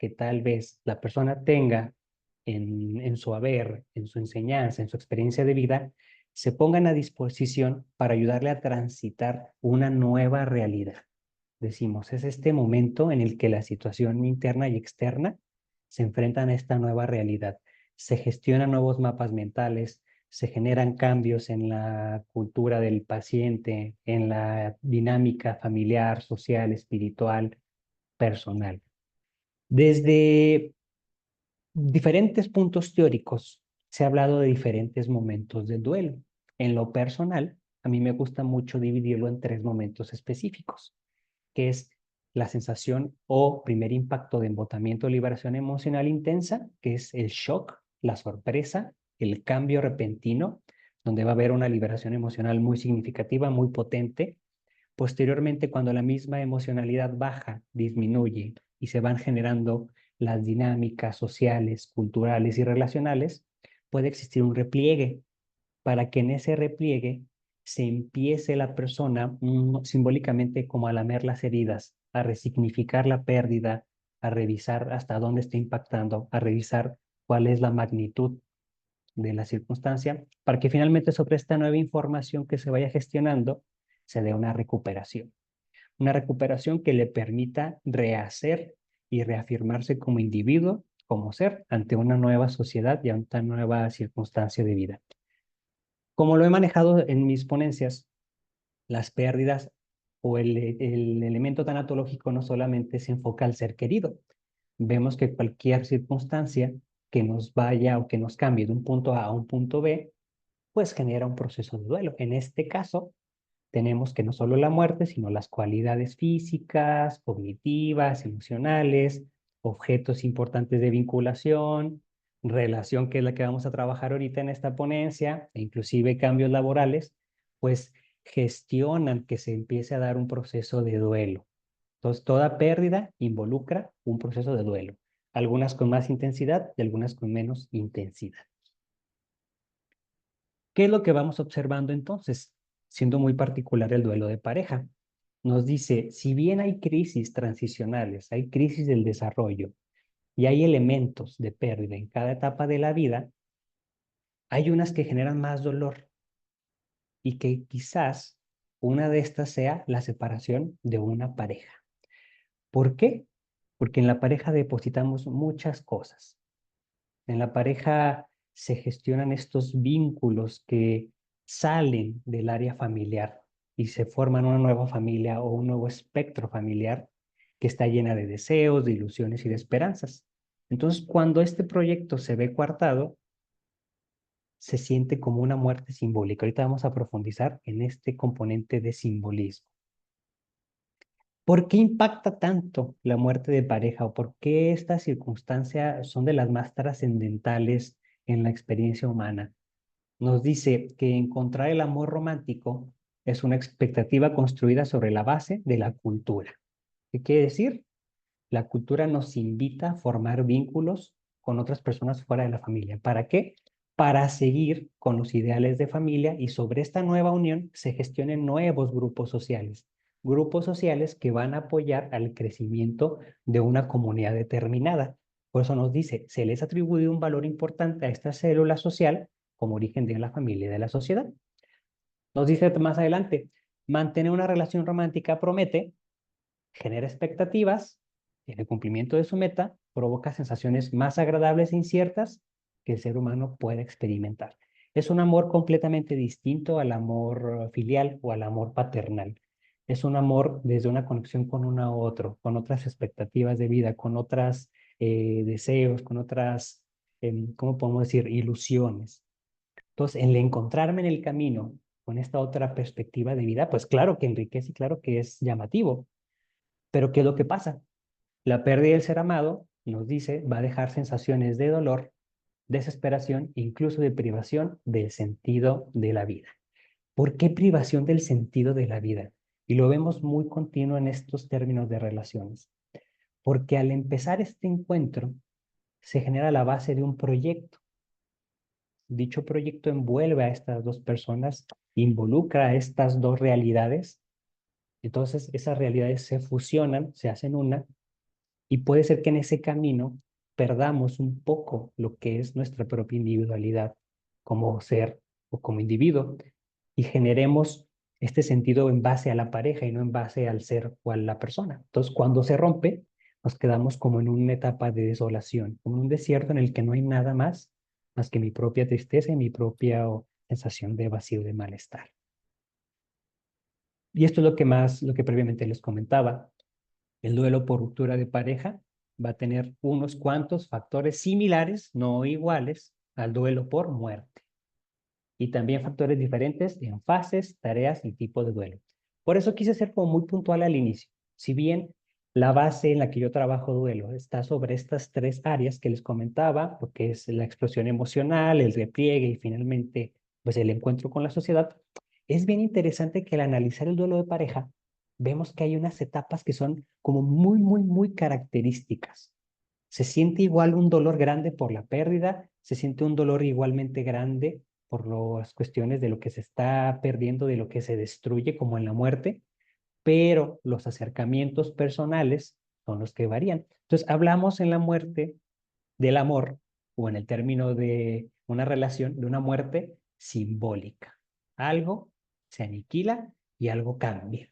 que tal vez la persona tenga en su haber, en su enseñanza, en su experiencia de vida, se pongan a disposición para ayudarle a transitar una nueva realidad. Decimos, es este momento en el que la situación interna y externa se enfrentan a esta nueva realidad. Se gestionan nuevos mapas mentales, se generan cambios en la cultura del paciente, en la dinámica familiar, social, espiritual, personal. Desde diferentes puntos teóricos se ha hablado de diferentes momentos del duelo. En lo personal, a mí me gusta mucho dividirlo en tres momentos específicos, que es la sensación o primer impacto de embotamiento o liberación emocional intensa, que es el shock, la sorpresa, el cambio repentino, donde va a haber una liberación emocional muy significativa, muy potente. Posteriormente, cuando la misma emocionalidad baja, disminuye y se van generando las dinámicas sociales, culturales y relacionales, puede existir un repliegue para que en ese repliegue se empiece la persona simbólicamente como a lamer las heridas, a resignificar la pérdida, a revisar hasta dónde está impactando, a revisar cuál es la magnitud de la circunstancia, para que finalmente sobre esta nueva información que se vaya gestionando se dé una recuperación que le permita rehacer y reafirmarse como individuo, como ser, ante una nueva sociedad y ante una nueva circunstancia de vida. Como lo he manejado en mis ponencias, las pérdidas o el elemento tanatológico no solamente se enfoca al ser querido. Vemos que cualquier circunstancia que nos vaya o que nos cambie de un punto A a un punto B, pues genera un proceso de duelo. En este caso, tenemos que no solo la muerte, sino las cualidades físicas, cognitivas, emocionales, objetos importantes de vinculación, relación que es la que vamos a trabajar ahorita en esta ponencia, e inclusive cambios laborales, pues gestionan que se empiece a dar un proceso de duelo. Entonces, toda pérdida involucra un proceso de duelo, algunas con más intensidad y algunas con menos intensidad. ¿Qué es lo que vamos observando entonces? Siendo muy particular el duelo de pareja. Nos dice, si bien hay crisis transicionales, hay crisis del desarrollo y hay elementos de pérdida en cada etapa de la vida, hay unas que generan más dolor y que quizás una de estas sea la separación de una pareja. ¿Por qué? Porque en la pareja depositamos muchas cosas. En la pareja se gestionan estos vínculos que salen del área familiar y se forman una nueva familia o un nuevo espectro familiar que está llena de deseos, de ilusiones y de esperanzas. Entonces, cuando este proyecto se ve coartado, se siente como una muerte simbólica. Ahorita vamos a profundizar en este componente de simbolismo. ¿Por qué impacta tanto la muerte de pareja o por qué estas circunstancias son de las más trascendentales en la experiencia humana? Nos dice que encontrar el amor romántico es una expectativa construida sobre la base de la cultura. ¿Qué quiere decir? La cultura nos invita a formar vínculos con otras personas fuera de la familia. ¿Para qué? Para seguir con los ideales de familia y sobre esta nueva unión se gestionen nuevos grupos sociales que van a apoyar al crecimiento de una comunidad determinada. Por eso nos dice, se les atribuye un valor importante a esta célula social como origen de la familia y de la sociedad. Nos dice más adelante, mantener una relación romántica promete, genera expectativas, el cumplimiento de su meta provoca sensaciones más agradables e inciertas que el ser humano puede experimentar. Es un amor completamente distinto al amor filial o al amor paternal. Es un amor desde una conexión con uno a otro, con otras expectativas de vida, con otros deseos, con otras, ¿cómo podemos decir?, ilusiones. Entonces, el encontrarme en el camino con esta otra perspectiva de vida, pues claro que enriquece y claro que es llamativo. Pero ¿qué es lo que pasa? La pérdida del ser amado, nos dice, va a dejar sensaciones de dolor, desesperación, incluso de privación del sentido de la vida. ¿Por qué privación del sentido de la vida? Y lo vemos muy continuo en estos términos de relaciones. Porque al empezar este encuentro, se genera la base de un proyecto. Dicho proyecto envuelve a estas dos personas, involucra a estas dos realidades. Entonces, esas realidades se fusionan, se hacen una Y puede ser que en ese camino perdamos un poco lo que es nuestra propia individualidad como ser o como individuo y generemos este sentido en base a la pareja y no en base al ser o a la persona. Entonces, cuando se rompe, nos quedamos como en una etapa de desolación, como en un desierto en el que no hay nada más que mi propia tristeza y mi propia sensación de vacío, de malestar. Y esto es lo que previamente les comentaba. El duelo por ruptura de pareja va a tener unos cuantos factores similares, no iguales, al duelo por muerte. Y también factores diferentes en fases, tareas y tipos de duelo. Por eso quise ser como muy puntual al inicio. Si bien la base en la que yo trabajo duelo está sobre estas tres áreas que les comentaba, lo que es la explosión emocional, el repliegue y finalmente pues el encuentro con la sociedad, es bien interesante que al analizar el duelo de pareja, vemos que hay unas etapas que son como muy características. Se siente igual un dolor grande por la pérdida, se siente un dolor igualmente grande por las cuestiones de lo que se está perdiendo, de lo que se destruye, como en la muerte, pero los acercamientos personales son los que varían. Entonces, hablamos en la muerte del amor, o en el término de una relación, de una muerte simbólica. Algo se aniquila y algo cambia.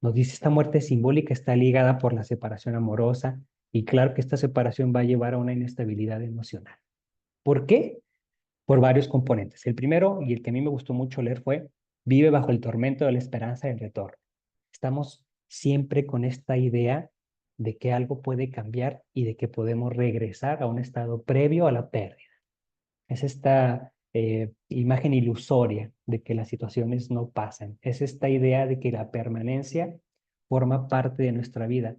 Nos dice, esta muerte simbólica está ligada por la separación amorosa y claro que esta separación va a llevar a una inestabilidad emocional. ¿Por qué? Por varios componentes. El primero, y el que a mí me gustó mucho leer, fue vive bajo el tormento de la esperanza del retorno. Estamos siempre con esta idea de que algo puede cambiar y de que podemos regresar a un estado previo a la pérdida. Es esta imagen ilusoria de que las situaciones no pasan. Es esta idea de que la permanencia forma parte de nuestra vida.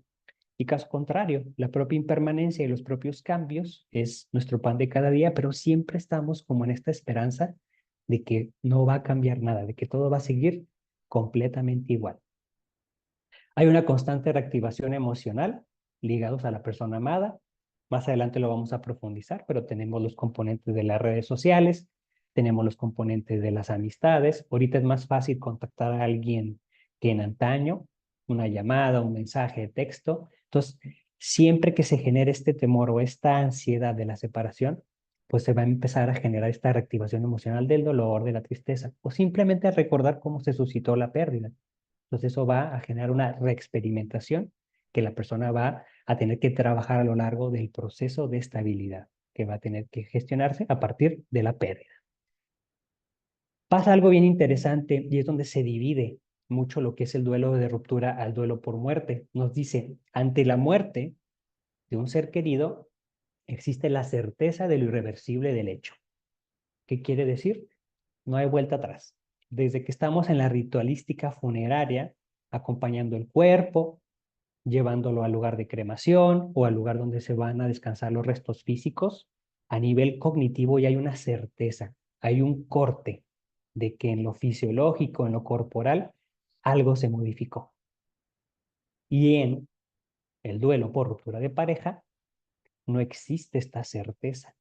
Y caso contrario, la propia impermanencia y los propios cambios es nuestro pan de cada día, pero siempre estamos como en esta esperanza de que no va a cambiar nada, de que todo va a seguir completamente igual. Hay una constante reactivación emocional ligados a la persona amada. Más adelante lo vamos a profundizar, pero tenemos los componentes de las redes sociales, tenemos los componentes de las amistades. Ahorita es más fácil contactar a alguien que en antaño, una llamada, un mensaje de texto. Entonces, siempre que se genere este temor o esta ansiedad de la separación, pues se va a empezar a generar esta reactivación emocional del dolor, de la tristeza, o simplemente a recordar cómo se suscitó la pérdida. Entonces eso va a generar una reexperimentación que la persona va a tener que trabajar a lo largo del proceso de estabilidad que va a tener que gestionarse a partir de la pérdida. Pasa algo bien interesante y es donde se divide mucho lo que es el duelo de ruptura al duelo por muerte. Nos dice, ante la muerte de un ser querido, existe la certeza de lo irreversible del hecho. ¿Qué quiere decir? No hay vuelta atrás. Desde que estamos en la ritualística funeraria, acompañando el cuerpo, llevándolo al lugar de cremación o al lugar donde se van a descansar los restos físicos, a nivel cognitivo ya hay una certeza, hay un corte de que en lo fisiológico, en lo corporal, algo se modificó. Y en el duelo por ruptura de pareja, no existe esta certeza.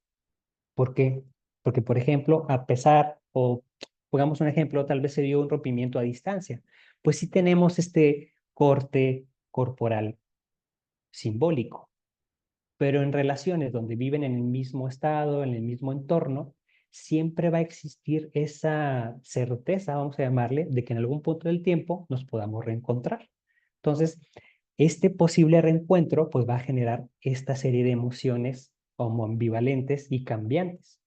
¿Por qué? Porque, por ejemplo, a pesar, o pongamos un ejemplo, tal vez se dio un rompimiento a distancia, pues sí tenemos este corte corporal simbólico, pero en relaciones donde viven en el mismo estado, en el mismo entorno, siempre va a existir esa certeza, vamos a llamarle, de que en algún punto del tiempo nos podamos reencontrar. Entonces, este posible reencuentro pues va a generar esta serie de emociones como ambivalentes y cambiantes.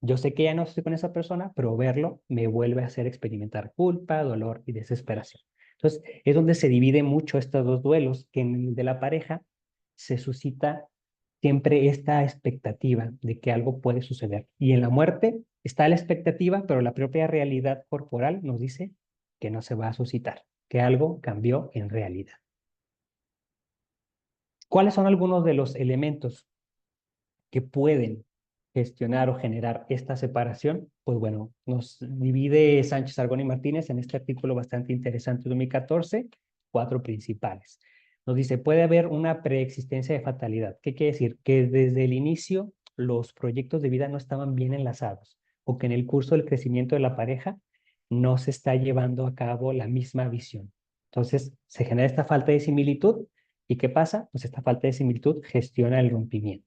Yo sé que ya no estoy con esa persona, pero verlo me vuelve a hacer experimentar culpa, dolor y desesperación. Entonces, es donde se divide mucho estos dos duelos, que en el de la pareja se suscita siempre esta expectativa de que algo puede suceder. Y en la muerte está la expectativa, pero la propia realidad corporal nos dice que no se va a suscitar, que algo cambió en realidad. ¿Cuáles son algunos de los elementos que pueden gestionar o generar esta separación? Pues bueno, nos divide Sánchez Argón y Martínez en este artículo bastante interesante de 2014, cuatro principales. Nos dice, puede haber una preexistencia de fatalidad. ¿Qué quiere decir? Que desde el inicio los proyectos de vida no estaban bien enlazados o que en el curso del crecimiento de la pareja no se está llevando a cabo la misma visión. Entonces, se genera esta falta de similitud ¿Y qué pasa? Pues esta falta de similitud gestiona el rompimiento.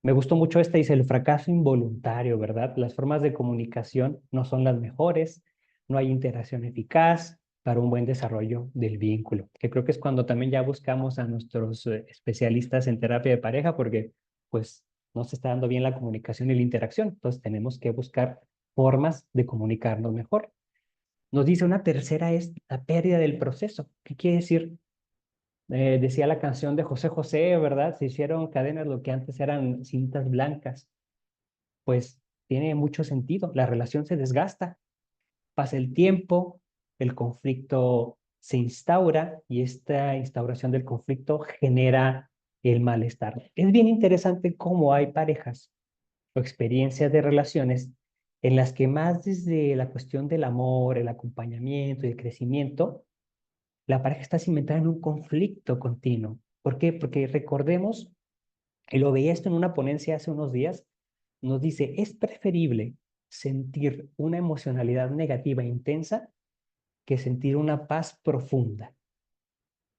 Me gustó mucho esta, dice, el fracaso involuntario, ¿verdad? Las formas de comunicación no son las mejores, no hay interacción eficaz para un buen desarrollo del vínculo, que creo que es cuando también ya buscamos a nuestros especialistas en terapia de pareja, porque pues no se está dando bien la comunicación y la interacción, entonces tenemos que buscar formas de comunicarnos mejor. Nos dice una tercera es la pérdida del proceso. ¿Qué quiere decir? Decía la canción de José José, ¿verdad? Se hicieron cadenas lo que antes eran cintas blancas. Pues tiene mucho sentido. La relación se desgasta, pasa el tiempo, el conflicto se instaura y esta instauración del conflicto genera el malestar. Es bien interesante cómo hay parejas o experiencias de relaciones en las que más desde la cuestión del amor, el acompañamiento y el crecimiento, la pareja está cimentada en un conflicto continuo. ¿Por qué? Porque recordemos, y lo veía esto en una ponencia hace unos días, nos dice, es preferible sentir una emocionalidad negativa intensa que sentir una paz profunda.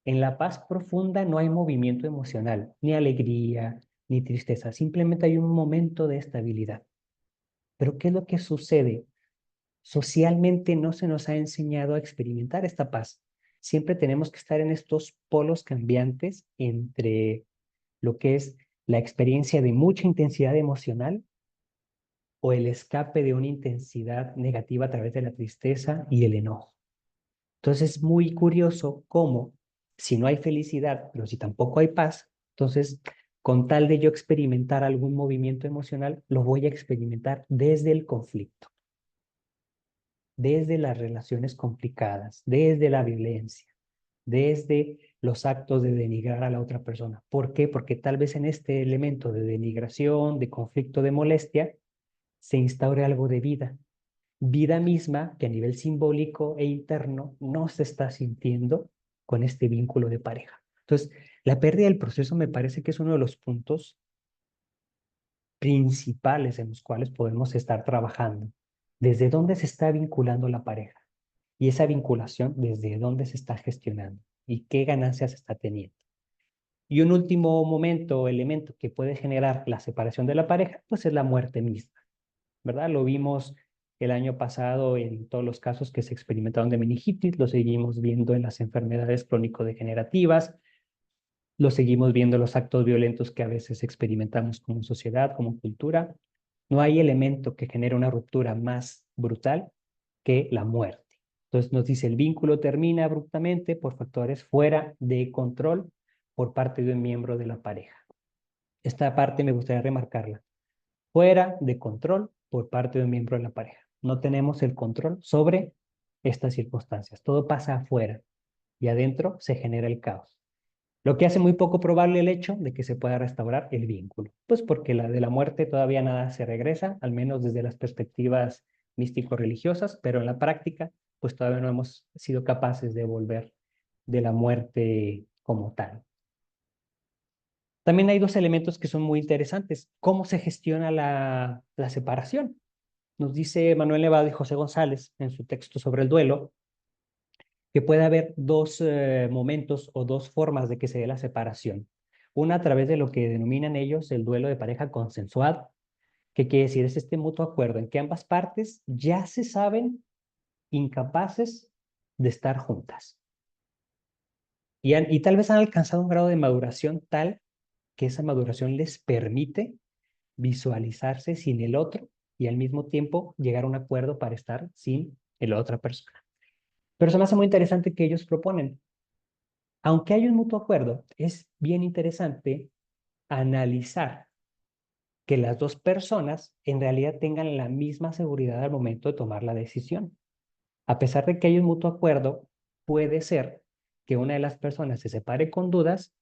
En la paz profunda no hay movimiento emocional, ni alegría, ni tristeza, simplemente hay un momento de estabilidad. Pero ¿qué es lo que sucede? Socialmente no se nos ha enseñado a experimentar esta paz. Siempre tenemos que estar en estos polos cambiantes entre lo que es la experiencia de mucha intensidad emocional o el escape de una intensidad negativa a través de la tristeza y el enojo. Entonces es muy curioso cómo, si no hay felicidad, pero si tampoco hay paz, entonces con tal de yo experimentar algún movimiento emocional, lo voy a experimentar desde el conflicto, desde las relaciones complicadas, desde la violencia, desde los actos de denigrar a la otra persona. ¿Por qué? Porque tal vez en este elemento de denigración, de conflicto, de molestia, se instaure algo de vida. Vida misma que a nivel simbólico e interno no se está sintiendo con este vínculo de pareja. Entonces, la pérdida del proceso me parece que es uno de los puntos principales en los cuales podemos estar trabajando. ¿Desde dónde se está vinculando la pareja? Y esa vinculación, ¿desde dónde se está gestionando? ¿Y qué ganancias está teniendo? Y un último momento, elemento que puede generar la separación de la pareja, pues es la muerte misma, ¿verdad? Lo vimos el año pasado en todos los casos que se experimentaron de meningitis, lo seguimos viendo en las enfermedades crónico-degenerativas, lo seguimos viendo en los actos violentos que a veces experimentamos como sociedad, como cultura. No hay elemento que genere una ruptura más brutal que la muerte. Entonces nos dice, el vínculo termina abruptamente por factores fuera de control por parte de un miembro de la pareja. Esta parte me gustaría remarcarla. Fuera de control por parte de un miembro de la pareja. No tenemos el control sobre estas circunstancias. Todo pasa afuera y adentro se genera el caos. Lo que hace muy poco probable el hecho de que se pueda restaurar el vínculo. Pues porque la de la muerte todavía nada se regresa, al menos desde las perspectivas místico-religiosas, pero en la práctica, pues todavía no hemos sido capaces de volver de la muerte como tal. También hay dos elementos que son muy interesantes. ¿Cómo se gestiona la separación? Nos dice Manuel Nevado y José González en su texto sobre el duelo que puede haber dos momentos o dos formas de que se dé la separación. Una a través de lo que denominan ellos el duelo de pareja consensuado, que quiere decir es este mutuo acuerdo en que ambas partes ya se saben incapaces de estar juntas y tal vez han alcanzado un grado de maduración tal que esa maduración les permite visualizarse sin el otro y al mismo tiempo llegar a un acuerdo para estar sin la otra persona. Pero se me hace muy interesante que ellos proponen, aunque hay un mutuo acuerdo, es bien interesante analizar que las dos personas en realidad tengan la misma seguridad al momento de tomar la decisión. A pesar de que hay un mutuo acuerdo, puede ser que una de las personas se separe con dudas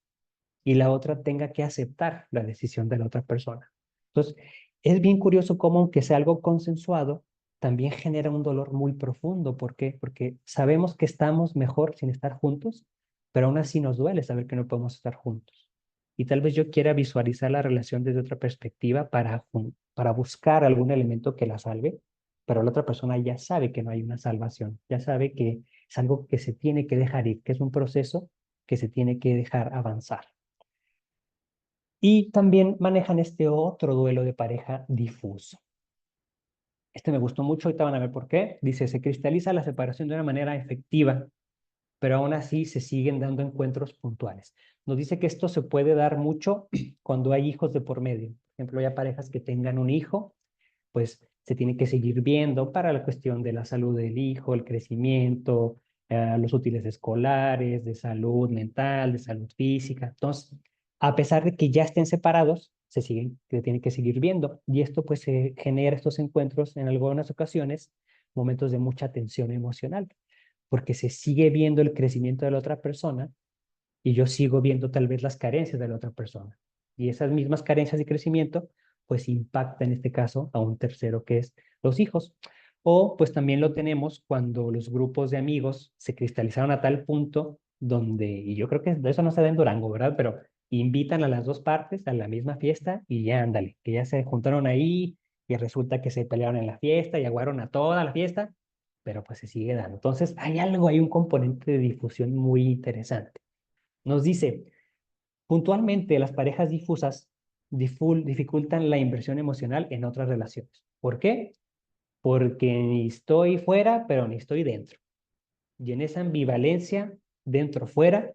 y la otra tenga que aceptar la decisión de la otra persona. Entonces, es bien curioso cómo, aunque sea algo consensuado, también genera un dolor muy profundo. ¿Por qué? Porque sabemos que estamos mejor sin estar juntos, pero aún así nos duele saber que no podemos estar juntos. Y tal vez yo quiera visualizar la relación desde otra perspectiva para buscar algún elemento que la salve, pero la otra persona ya sabe que no hay una salvación, ya sabe que es algo que se tiene que dejar ir, que es un proceso que se tiene que dejar avanzar. Y también manejan este otro duelo de pareja difuso. Este me gustó mucho, ahorita van a ver por qué. Dice, se cristaliza la separación de una manera efectiva, pero aún así se siguen dando encuentros puntuales. Nos dice que esto se puede dar mucho cuando hay hijos de por medio. Por ejemplo, ya parejas que tengan un hijo, pues se tiene que seguir viendo para la cuestión de la salud del hijo, el crecimiento, los útiles escolares, de salud mental, de salud física. Entonces, a pesar de que ya estén separados, se tienen que seguir viendo. Y esto pues se genera estos encuentros en algunas ocasiones, momentos de mucha tensión emocional, porque se sigue viendo el crecimiento de la otra persona y yo sigo viendo tal vez las carencias de la otra persona. Y esas mismas carencias de crecimiento, pues impacta en este caso a un tercero que es los hijos. O pues también lo tenemos cuando los grupos de amigos se cristalizaron a tal punto donde, y yo creo que eso no se da en Durango, ¿verdad? Pero invitan a las dos partes a la misma fiesta y ya ándale, que ya se juntaron ahí y resulta que se pelearon en la fiesta y aguaron a toda la fiesta, pero pues se sigue dando. Entonces hay un componente de difusión muy interesante. Nos dice, puntualmente las parejas difusas dificultan la inversión emocional en otras relaciones. ¿Por qué? Porque ni estoy fuera, pero ni estoy dentro. Y en esa ambivalencia, dentro-fuera,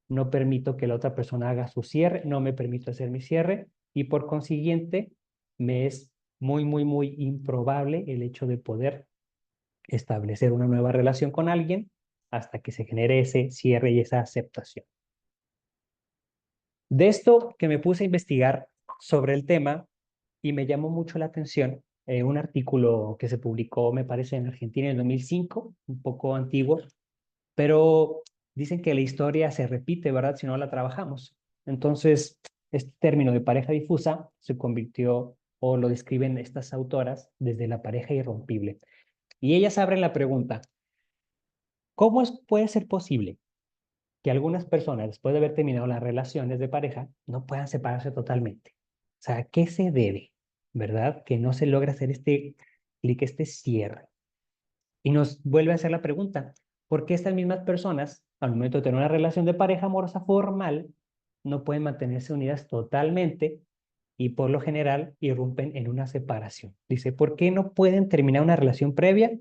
no permito que la otra persona haga su cierre, no me permito hacer mi cierre y por consiguiente me es muy, muy, muy improbable el hecho de poder establecer una nueva relación con alguien hasta que se genere ese cierre y esa aceptación. De esto que me puse a investigar sobre el tema y me llamó mucho la atención un artículo que se publicó, me parece, en Argentina en el 2005, un poco antiguo, pero dicen que la historia se repite, ¿verdad? Si no la trabajamos. Entonces, este término de pareja difusa se convirtió o lo describen estas autoras desde la pareja irrompible. Y ellas abren la pregunta, puede ser posible que algunas personas, después de haber terminado las relaciones de pareja, no puedan separarse totalmente? O sea, ¿a qué se debe? ¿Verdad? Que no se logra hacer este clic, este cierre. Y nos vuelve a hacer la pregunta, ¿por qué estas mismas personas, al momento de tener una relación de pareja amorosa formal, no pueden mantenerse unidas totalmente y por lo general irrumpen en una separación? Dice, ¿por qué no pueden terminar una relación previa,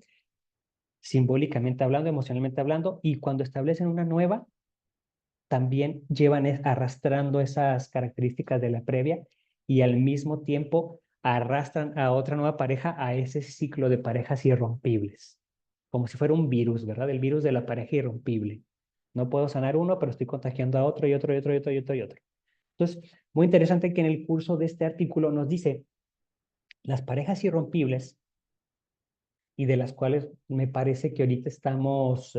simbólicamente hablando, emocionalmente hablando, y cuando establecen una nueva, también llevan arrastrando esas características de la previa y al mismo tiempo arrastran a otra nueva pareja a ese ciclo de parejas irrompibles, como si fuera un virus, ¿verdad? El virus de la pareja irrompible. No puedo sanar uno, pero estoy contagiando a otro y otro y otro y otro y otro y otro. Entonces, muy interesante que en el curso de este artículo nos dice, las parejas irrompibles y de las cuales me parece que ahorita estamos,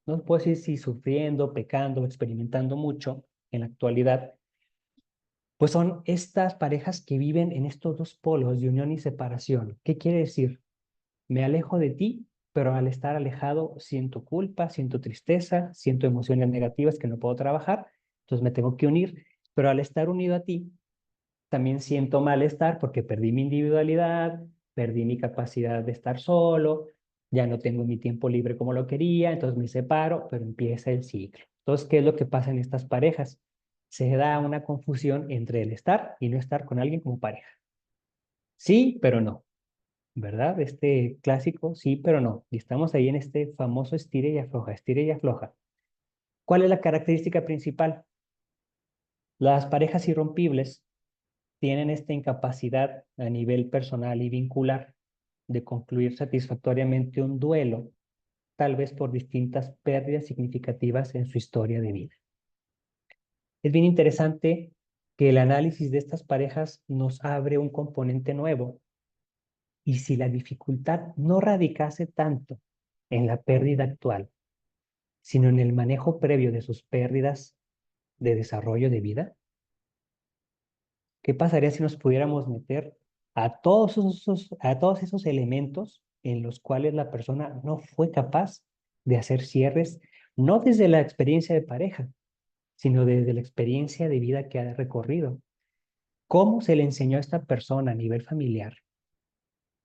no puedo decir si sufriendo, pecando, experimentando mucho en la actualidad, pues son estas parejas que viven en estos dos polos de unión y separación. ¿Qué quiere decir? Me alejo de ti, pero al estar alejado siento culpa, siento tristeza, siento emociones negativas que no puedo trabajar, entonces me tengo que unir, pero al estar unido a ti, también siento malestar porque perdí mi individualidad, perdí mi capacidad de estar solo, ya no tengo mi tiempo libre como lo quería, entonces me separo, pero empieza el ciclo. Entonces, ¿qué es lo que pasa en estas parejas? Se da una confusión entre el estar y no estar con alguien como pareja. Sí, pero no, ¿verdad? Este clásico, sí, pero no. Y estamos ahí en este famoso estire y afloja, estire y afloja. ¿Cuál es la característica principal? Las parejas irrompibles tienen esta incapacidad a nivel personal y vincular de concluir satisfactoriamente un duelo, tal vez por distintas pérdidas significativas en su historia de vida. Es bien interesante que el análisis de estas parejas nos abre un componente nuevo y si la dificultad no radicase tanto en la pérdida actual, sino en el manejo previo de sus pérdidas de desarrollo de vida, ¿qué pasaría si nos pudiéramos meter a todos esos elementos en los cuales la persona no fue capaz de hacer cierres, no desde la experiencia de pareja, sino desde la experiencia de vida que ha recorrido? ¿Cómo se le enseñó a esta persona a nivel familiar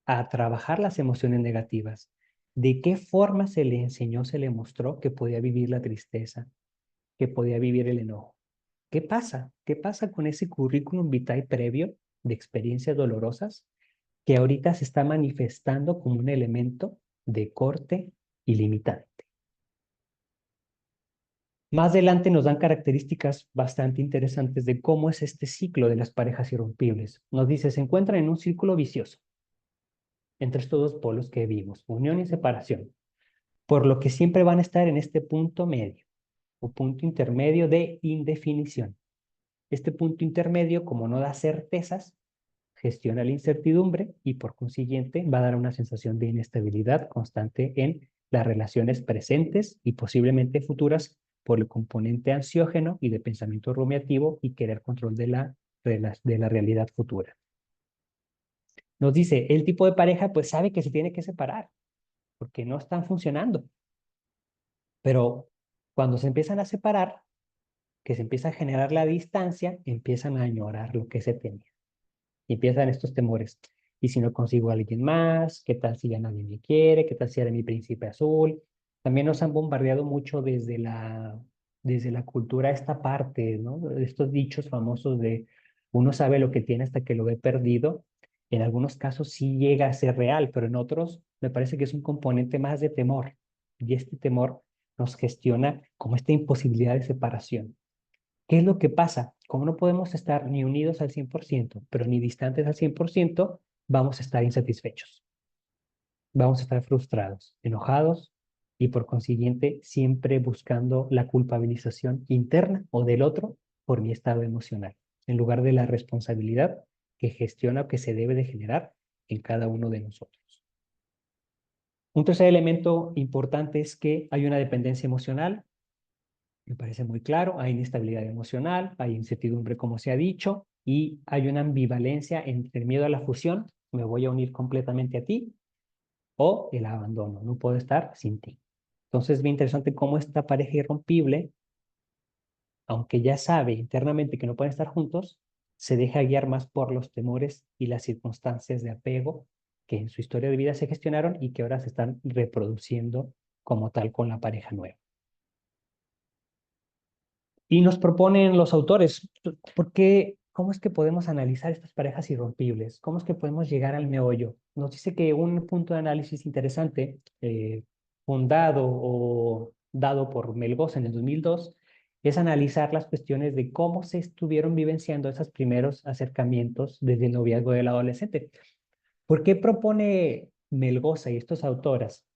a trabajar las emociones negativas? ¿De qué forma se le enseñó, se le mostró que podía vivir la tristeza? que podía vivir el enojo. ¿Qué pasa? ¿Qué pasa con ese currículum vitae previo de experiencias dolorosas que ahorita se está manifestando como un elemento de corte ilimitante? Más adelante nos dan características bastante interesantes de cómo es este ciclo de las parejas irrompibles. Nos dice, se encuentran en un círculo vicioso entre estos dos polos que vimos, unión y separación, por lo que siempre van a estar en este punto medio o punto intermedio de indefinición. Este punto intermedio, como no da certezas, gestiona la incertidumbre y por consiguiente va a dar una sensación de inestabilidad constante en las relaciones presentes y posiblemente futuras por el componente ansiógeno y de pensamiento rumiativo y querer control de la realidad futura. Nos dice, el tipo de pareja pues sabe que se tiene que separar porque no están funcionando, pero cuando se empiezan a separar, que se empieza a generar la distancia, empiezan a añorar lo que se tenía. Y empiezan estos temores. ¿Y si no consigo a alguien más? ¿Qué tal si ya nadie me quiere? ¿Qué tal si era mi príncipe azul? También nos han bombardeado mucho desde la cultura esta parte, ¿no? Estos dichos famosos de uno sabe lo que tiene hasta que lo ve perdido. En algunos casos sí llega a ser real, pero en otros me parece que es un componente más de temor. Y este temor nos gestiona como esta imposibilidad de separación. ¿Qué es lo que pasa? Como no podemos estar ni unidos al 100%, pero ni distantes al 100%, vamos a estar insatisfechos, vamos a estar frustrados, enojados y por consiguiente siempre buscando la culpabilización interna o del otro por mi estado emocional, en lugar de la responsabilidad que gestiona o que se debe de generar en cada uno de nosotros. Un tercer elemento importante es que hay una dependencia emocional. Me parece muy claro, hay inestabilidad emocional, hay incertidumbre, como se ha dicho, y hay una ambivalencia entre el miedo a la fusión, me voy a unir completamente a ti, o el abandono, no puedo estar sin ti. Entonces es bien interesante cómo esta pareja irrompible, aunque ya sabe internamente que no pueden estar juntos, se deja guiar más por los temores y las circunstancias de apego que en su historia de vida se gestionaron y que ahora se están reproduciendo como tal con la pareja nueva. Y nos proponen los autores, ¿por qué, cómo es que podemos analizar estas parejas irrompibles? ¿Cómo es que podemos llegar al meollo? Nos dice que un punto de análisis interesante, fundado o dado por Melgoza en el 2002, es analizar las cuestiones de cómo se estuvieron vivenciando esos primeros acercamientos desde el noviazgo del adolescente. ¿Por qué propone Melgoza y estos autoras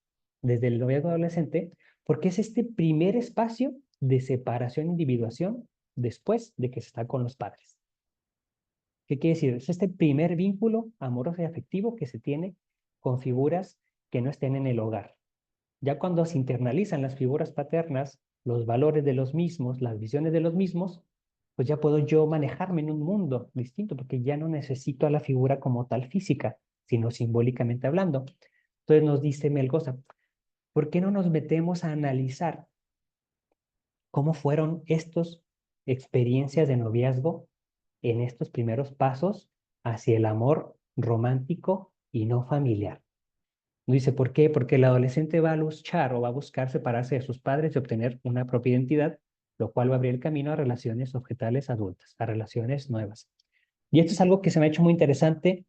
desde el noviazgo adolescente? Porque es este primer espacio de separación e individuación después de que se está con los padres. ¿Qué quiere decir? Es este primer vínculo amoroso y afectivo que se tiene con figuras que no estén en el hogar. Ya cuando se internalizan las figuras paternas, los valores de los mismos, las visiones de los mismos, pues ya puedo yo manejarme en un mundo distinto, porque ya no necesito a la figura como tal física, sino simbólicamente hablando. Entonces nos dice Melgoza, ¿por qué no nos metemos a analizar cómo fueron estas experiencias de noviazgo en estos primeros pasos hacia el amor romántico y no familiar? Dice, ¿por qué? Porque el adolescente va a luchar o va a buscar separarse de sus padres y obtener una propia identidad, lo cual va a abrir el camino a relaciones objetales adultas, a relaciones nuevas. Y esto es algo que se me ha hecho muy interesante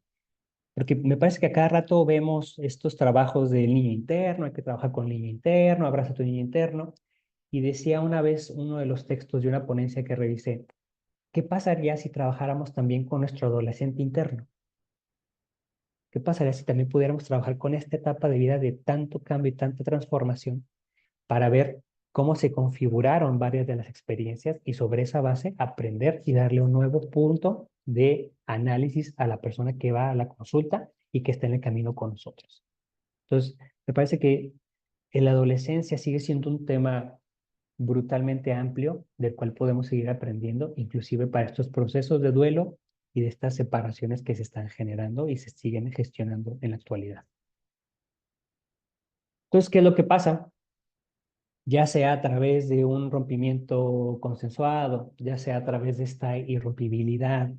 porque me parece que a cada rato vemos estos trabajos del niño interno, hay que trabajar con el niño interno, abraza a tu niño interno. Y decía una vez uno de los textos de una ponencia que revisé, ¿qué pasaría si trabajáramos también con nuestro adolescente interno? ¿Qué pasaría si también pudiéramos trabajar con esta etapa de vida de tanto cambio y tanta transformación para ver cómo se configuraron varias de las experiencias y sobre esa base aprender y darle un nuevo punto de análisis a la persona que va a la consulta y que está en el camino con nosotros? Entonces, me parece que la adolescencia sigue siendo un tema brutalmente amplio del cual podemos seguir aprendiendo, inclusive para estos procesos de duelo y de estas separaciones que se están generando y se siguen gestionando en la actualidad. Entonces, ¿qué es lo que pasa? Ya sea a través de un rompimiento consensuado, ya sea a través de esta irrompibilidad,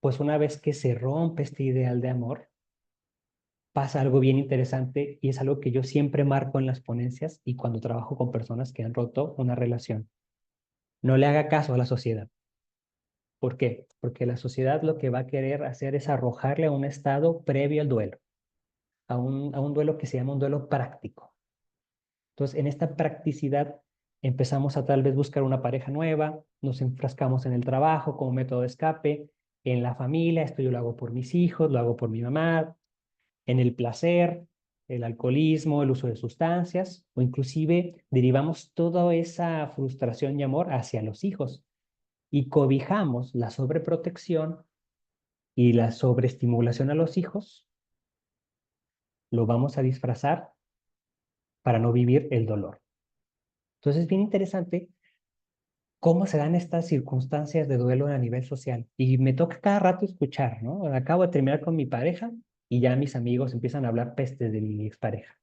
pues una vez que se rompe este ideal de amor, pasa algo bien interesante y es algo que yo siempre marco en las ponencias y cuando trabajo con personas que han roto una relación. no le haga caso a la sociedad. ¿Por qué? Porque la sociedad lo que va a querer hacer es arrojarle a un estado previo al duelo, a un duelo que se llama un duelo práctico. Entonces, en esta practicidad empezamos a tal vez buscar una pareja nueva, nos enfrascamos en el trabajo como método de escape, en la familia, esto yo lo hago por mis hijos, lo hago por mi mamá, en el placer, el alcoholismo, el uso de sustancias, o inclusive derivamos toda esa frustración y amor hacia los hijos y cobijamos la sobreprotección y la sobreestimulación a los hijos, lo vamos a disfrazar para no vivir el dolor. Entonces es bien interesante cómo se dan estas circunstancias de duelo a nivel social. Y me toca cada rato escuchar, ¿no? Acabo de terminar con mi pareja y ya mis amigos empiezan a hablar pestes de mi expareja.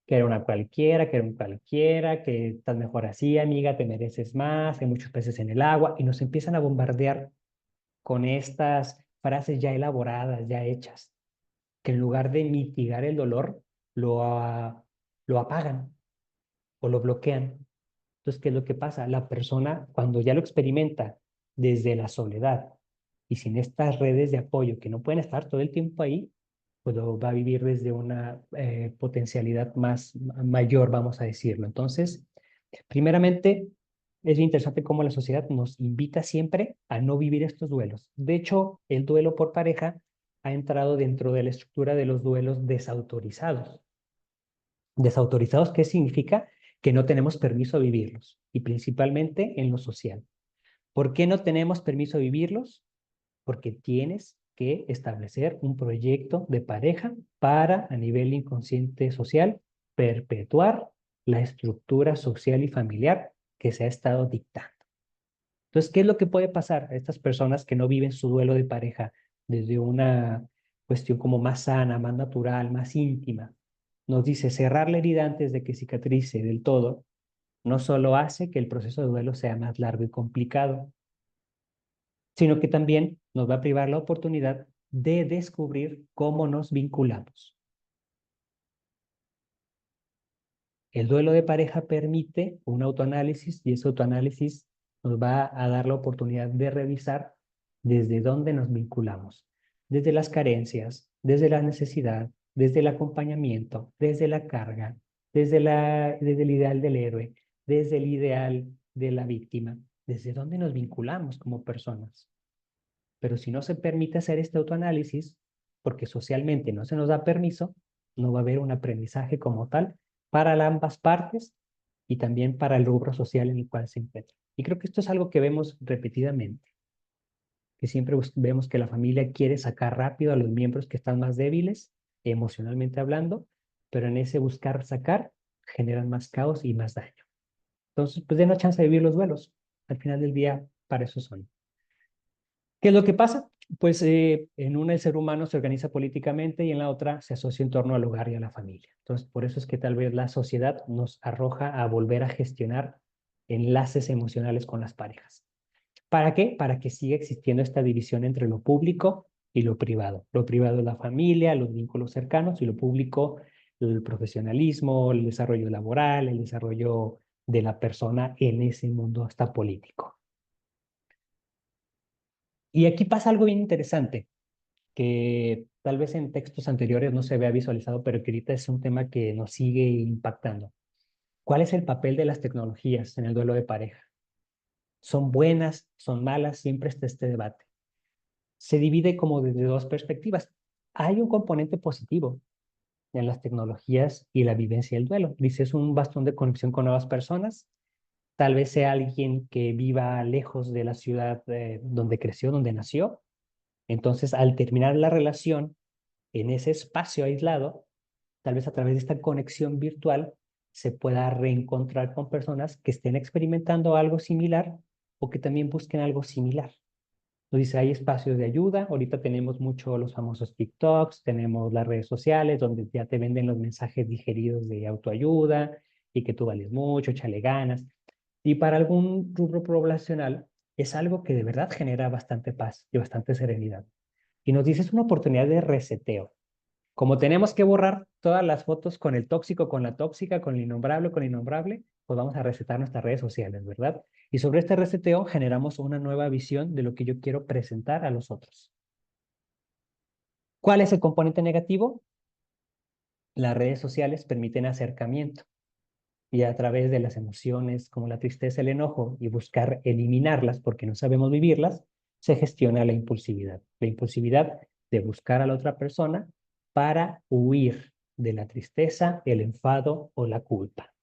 Que era una cualquiera, que era un cualquiera, que estás mejor así, amiga, te mereces más, hay muchos peces en el agua, y nos empiezan a bombardear con estas frases ya elaboradas, ya hechas, que en lugar de mitigar el dolor, lo apagan o lo bloquean. Entonces, ¿qué es lo que pasa? La persona, cuando ya lo experimenta desde la soledad y sin estas redes de apoyo que no pueden estar todo el tiempo ahí, pues lo va a vivir desde una potencialidad más mayor, vamos a decirlo. Entonces, primeramente, es interesante cómo la sociedad nos invita siempre a no vivir estos duelos. De hecho, el duelo por pareja ha entrado dentro de la estructura de los duelos desautorizados. Desautorizados, ¿qué significa? Que no tenemos permiso a vivirlos, y principalmente en lo social. ¿Por qué no tenemos permiso a vivirlos? Porque tienes que establecer un proyecto de pareja para, a nivel inconsciente social, perpetuar la estructura social y familiar que se ha estado dictando. Entonces, ¿qué es lo que puede pasar a estas personas que no viven su duelo de pareja desde una cuestión como más sana, más natural, más íntima? Nos dice cerrar la herida antes de que cicatrice del todo no solo hace que el proceso de duelo sea más largo y complicado, sino que también nos va a privar la oportunidad de descubrir cómo nos vinculamos. El duelo de pareja permite un autoanálisis y ese autoanálisis nos va a dar la oportunidad de revisar desde dónde nos vinculamos, desde las carencias, desde la necesidad, desde el acompañamiento, desde la carga, desde el ideal del héroe, desde el ideal de la víctima, desde dónde nos vinculamos como personas. Pero si no se permite hacer este autoanálisis, porque socialmente no se nos da permiso, no va a haber un aprendizaje como tal para ambas partes y también para el rubro social en el cual se encuentra. Y creo que esto es algo que vemos repetidamente, que siempre vemos que la familia quiere sacar rápido a los miembros que están más débiles, emocionalmente hablando, pero en ese buscar sacar generan más caos y más daño. Entonces, pues denos chance de vivir los duelos. Al final del día, para eso son. ¿Qué es lo que pasa? Pues en una el ser humano se organiza políticamente y en la otra se asocia en torno al hogar y a la familia. Entonces, por eso es que tal vez la sociedad nos arroja a volver a gestionar enlaces emocionales con las parejas. ¿Para qué? Para que siga existiendo esta división entre lo público y lo privado. Lo privado es la familia, los vínculos cercanos, y lo público, el profesionalismo, el desarrollo laboral, el desarrollo de la persona en ese mundo hasta político. Y aquí pasa algo bien interesante, que tal vez en textos anteriores no se vea visualizado, pero que ahorita es un tema que nos sigue impactando. ¿Cuál es el papel de las tecnologías en el duelo de pareja? ¿Son buenas? ¿Son malas? Siempre está este debate. Se divide como desde dos perspectivas. Hay un componente positivo en las tecnologías y la vivencia del duelo. Dice, es un bastón de conexión con nuevas personas. Tal vez sea alguien que viva lejos de la ciudad donde creció, donde nació. Entonces, al terminar la relación en ese espacio aislado, tal vez a través de esta conexión virtual, se pueda reencontrar con personas que estén experimentando algo similar o que también busquen algo similar. Nos dice, hay espacios de ayuda. Ahorita tenemos mucho los famosos TikToks, tenemos las redes sociales donde ya te venden los mensajes digeridos de autoayuda y que tú vales mucho, échale ganas. Y para algún rubro poblacional es algo que de verdad genera bastante paz y bastante serenidad. Y nos dice, es una oportunidad de reseteo. Como tenemos que borrar todas las fotos con el tóxico, con la tóxica, con el innombrable, pues vamos a resetar nuestras redes sociales, ¿verdad? Y sobre este reseteo generamos una nueva visión de lo que yo quiero presentar a los otros. ¿Cuál es el componente negativo? Las redes sociales permiten acercamiento y a través de las emociones como la tristeza, el enojo y buscar eliminarlas porque no sabemos vivirlas, se gestiona la impulsividad. La impulsividad de buscar a la otra persona para huir de la tristeza, el enfado o la culpa.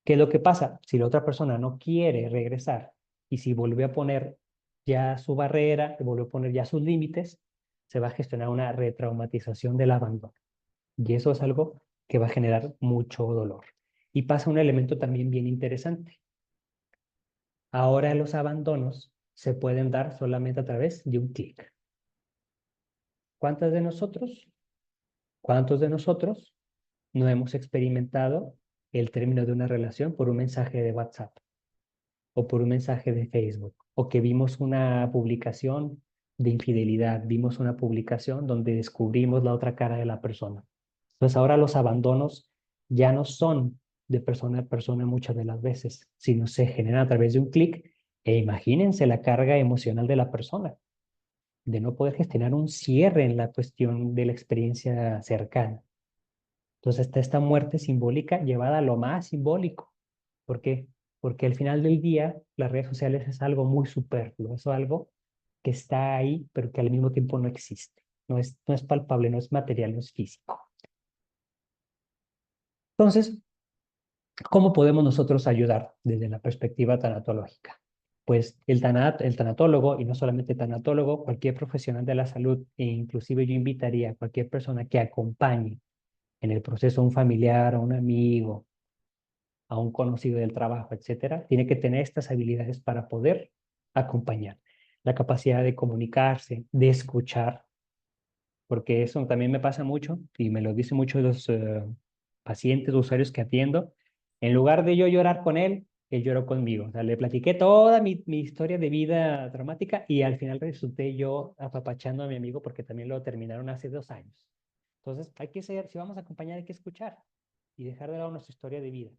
¿Qué es lo que pasa? Si la otra persona no quiere regresar y si vuelve a poner ya su barrera, vuelve a poner ya sus límites, se va a gestionar una retraumatización del abandono. Y eso es algo que va a generar mucho dolor. Y pasa un elemento también bien interesante. Ahora los abandonos se pueden dar solamente a través de un clic. ¿Cuántos de nosotros? ¿Cuántos de nosotros no hemos experimentado el término de una relación por un mensaje de WhatsApp o por un mensaje de Facebook? O que vimos una publicación de infidelidad, vimos una publicación donde descubrimos la otra cara de la persona. Entonces ahora los abandonos ya no son de persona a persona muchas de las veces, sino se generan a través de un clic e imagínense la carga emocional de la persona, de no poder gestionar un cierre en la cuestión de la experiencia cercana. Entonces está esta muerte simbólica llevada a lo más simbólico. ¿Por qué? Porque al final del día las redes sociales es algo muy superfluo, es algo que está ahí, pero que al mismo tiempo no existe. No es palpable, no es material, no es físico. Entonces, ¿cómo podemos nosotros ayudar desde la perspectiva tanatológica? Pues el tanatólogo, y no solamente tanatólogo, cualquier profesional de la salud, e inclusive yo invitaría a cualquier persona que acompañe en el proceso a un familiar, a un amigo, a un conocido del trabajo, etcétera, tiene que tener estas habilidades para poder acompañar. La capacidad de comunicarse, de escuchar, porque eso también me pasa mucho y me lo dicen muchos los pacientes, usuarios que atiendo. En lugar de yo llorar con él, él lloró conmigo. O sea, le platiqué toda mi historia de vida dramática y al final resulté yo apapachando a mi amigo porque también lo terminaron hace 2 años. Entonces, hay que ser, si vamos a acompañar, hay que escuchar y dejar de lado nuestra historia de vida.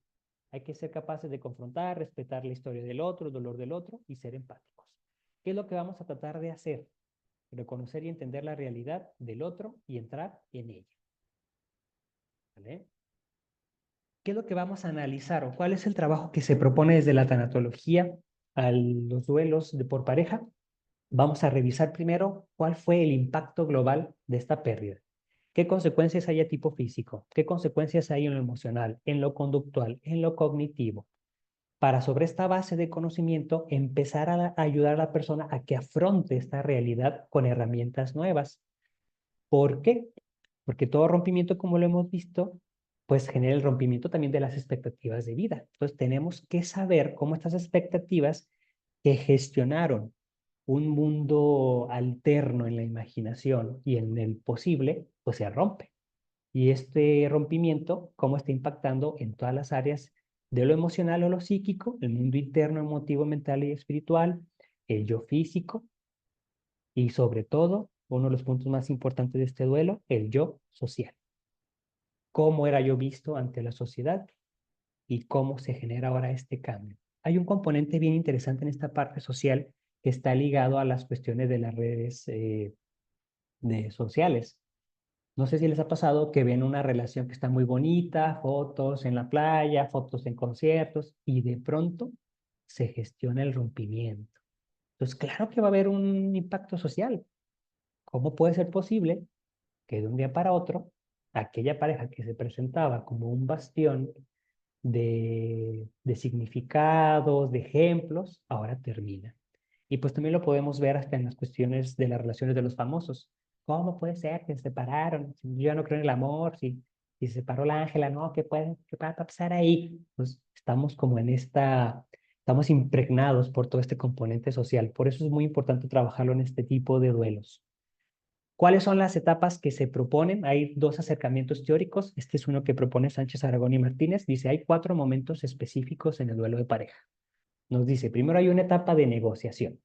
Hay que ser capaces de confrontar, respetar la historia del otro, el dolor del otro y ser empáticos. ¿Qué es lo que vamos a tratar de hacer? Reconocer y entender la realidad del otro y entrar en ella. ¿Vale? ¿Qué es lo que vamos a analizar o cuál es el trabajo que se propone desde la tanatología a los duelos por pareja? Vamos a revisar primero cuál fue el impacto global de esta pérdida. ¿Qué consecuencias hay a tipo físico? ¿Qué consecuencias hay en lo emocional, en lo conductual, en lo cognitivo? Para sobre esta base de conocimiento empezar a ayudar a la persona a que afronte esta realidad con herramientas nuevas. ¿Por qué? Porque todo rompimiento, como lo hemos visto, pues genera el rompimiento también de las expectativas de vida. Entonces tenemos que saber cómo estas expectativas que gestionaron un mundo alterno en la imaginación y en el posible, pues se rompe. Y este rompimiento, cómo está impactando en todas las áreas de lo emocional o lo psíquico, el mundo interno, emotivo, mental y espiritual, el yo físico, y sobre todo, uno de los puntos más importantes de este duelo, el yo social. Cómo era yo visto ante la sociedad y cómo se genera ahora este cambio. Hay un componente bien interesante en esta parte social que está ligado a las cuestiones de las redes sociales. No sé si les ha pasado que ven una relación que está muy bonita, fotos en la playa, fotos en conciertos, y de pronto se gestiona el rompimiento. Entonces, claro que va a haber un impacto social. ¿Cómo puede ser posible que de un día para otro aquella pareja que se presentaba como un bastión de significados, de ejemplos, ahora termina? Y pues también lo podemos ver hasta en las cuestiones de las relaciones de los famosos. ¿Cómo puede ser que se separaron? Si yo ya no creo en el amor, si se separó la Ángela, ¿no? ¿Qué puede pasar ahí? Pues estamos como en estamos impregnados por todo este componente social. Por eso es muy importante trabajarlo en este tipo de duelos. ¿Cuáles son las etapas que se proponen? Hay dos acercamientos teóricos. Este es uno que propone Sánchez Aragón y Martínez. Dice, hay 4 momentos específicos en el duelo de pareja. Nos dice, primero hay una etapa de negociación.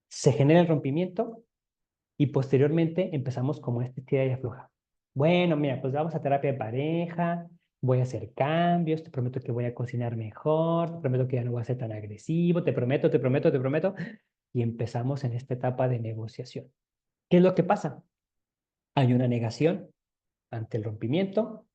Se genera el rompimiento y posteriormente empezamos como este tira y afloja. Bueno, mira, pues vamos a terapia de pareja, voy a hacer cambios, te prometo que voy a cocinar mejor, te prometo que ya no voy a ser tan agresivo, te prometo, te prometo, te prometo. Y empezamos en esta etapa de negociación. ¿Qué es lo que pasa? Hay una negación ante el rompimiento.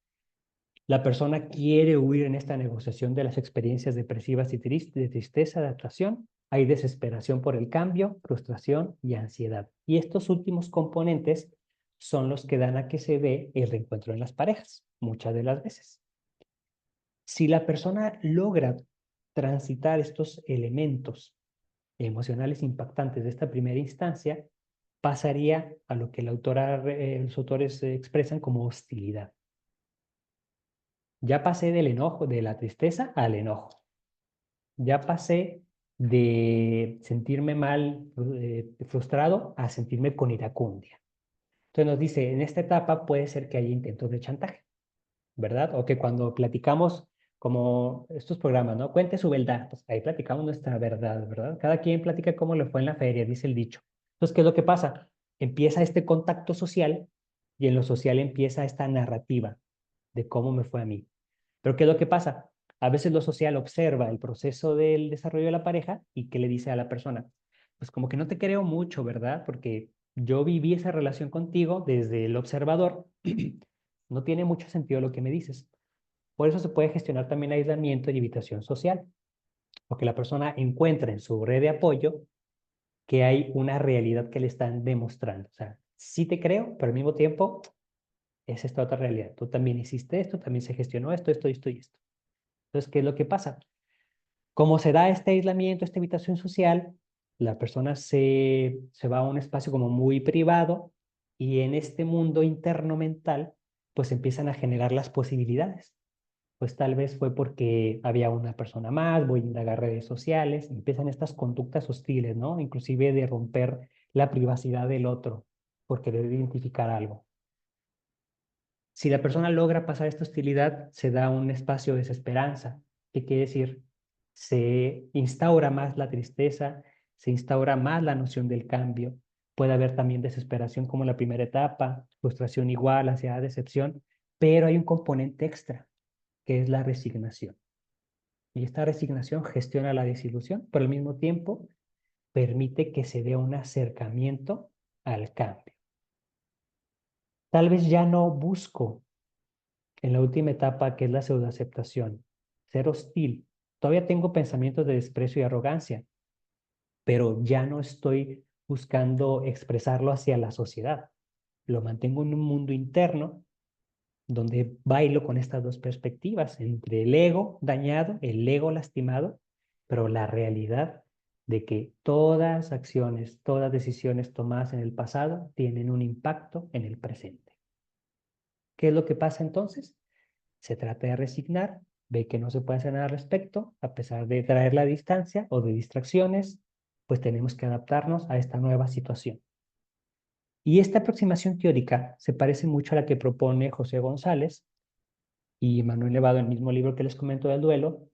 La persona quiere huir en esta negociación de las experiencias depresivas y de tristeza, adaptación. Hay desesperación por el cambio, frustración y ansiedad. Y estos últimos componentes son los que dan a que se dé el reencuentro en las parejas, muchas de las veces. Si la persona logra transitar estos elementos emocionales impactantes de esta primera instancia, pasaría a lo que los autores expresan como hostilidad. Ya pasé del enojo, de la tristeza al enojo. Ya pasé de sentirme mal, frustrado, a sentirme con iracundia. Entonces nos dice, en esta etapa puede ser que haya intentos de chantaje, ¿verdad? O que cuando platicamos como estos programas, ¿no? Cuente su verdad, pues ahí platicamos nuestra verdad, ¿verdad? Cada quien platica cómo le fue en la feria, dice el dicho. Entonces, ¿qué es lo que pasa? Empieza este contacto social y en lo social empieza esta narrativa de cómo me fue a mí. Pero ¿qué es lo que pasa? A veces lo social observa el proceso del desarrollo de la pareja y ¿qué le dice a la persona? Pues como que no te creo mucho, ¿verdad? Porque yo viví esa relación contigo desde el observador. No tiene mucho sentido lo que me dices. Por eso se puede gestionar también aislamiento y evitación social, porque la persona encuentra en su red de apoyo que hay una realidad que le están demostrando. O sea, sí te creo, pero al mismo tiempo es esta otra realidad. Tú también hiciste esto, también se gestionó esto, esto, esto y esto. Entonces, ¿qué es lo que pasa? Como se da este aislamiento, esta evitación social, la persona se va a un espacio como muy privado y en este mundo interno mental, pues empiezan a generar las posibilidades. Pues tal vez fue porque había una persona más, voy a indagar redes sociales, empiezan estas conductas hostiles, ¿no? Inclusive de romper la privacidad del otro por querer identificar algo. Si la persona logra pasar esta hostilidad, se da un espacio de desesperanza. ¿Qué quiere decir? Se instaura más la tristeza, se instaura más la noción del cambio. Puede haber también desesperación como la primera etapa, frustración igual, ansiedad, decepción, pero hay un componente extra, que es la resignación. Y esta resignación gestiona la desilusión, pero al mismo tiempo permite que se dé un acercamiento al cambio. Tal vez ya no busco en la última etapa, que es la pseudoaceptación, ser hostil. Todavía tengo pensamientos de desprecio y arrogancia, pero ya no estoy buscando expresarlo hacia la sociedad. Lo mantengo en un mundo interno donde bailo con estas dos perspectivas, entre el ego dañado, el ego lastimado, pero la realidad de que todas acciones, todas decisiones tomadas en el pasado tienen un impacto en el presente. ¿Qué es lo que pasa entonces? Se trata de resignar, ve que no se puede hacer nada al respecto, a pesar de traer la distancia o de distracciones, pues tenemos que adaptarnos a esta nueva situación. Y esta aproximación teórica se parece mucho a la que propone José González y Manuel Levado en el mismo libro que les comento del duelo,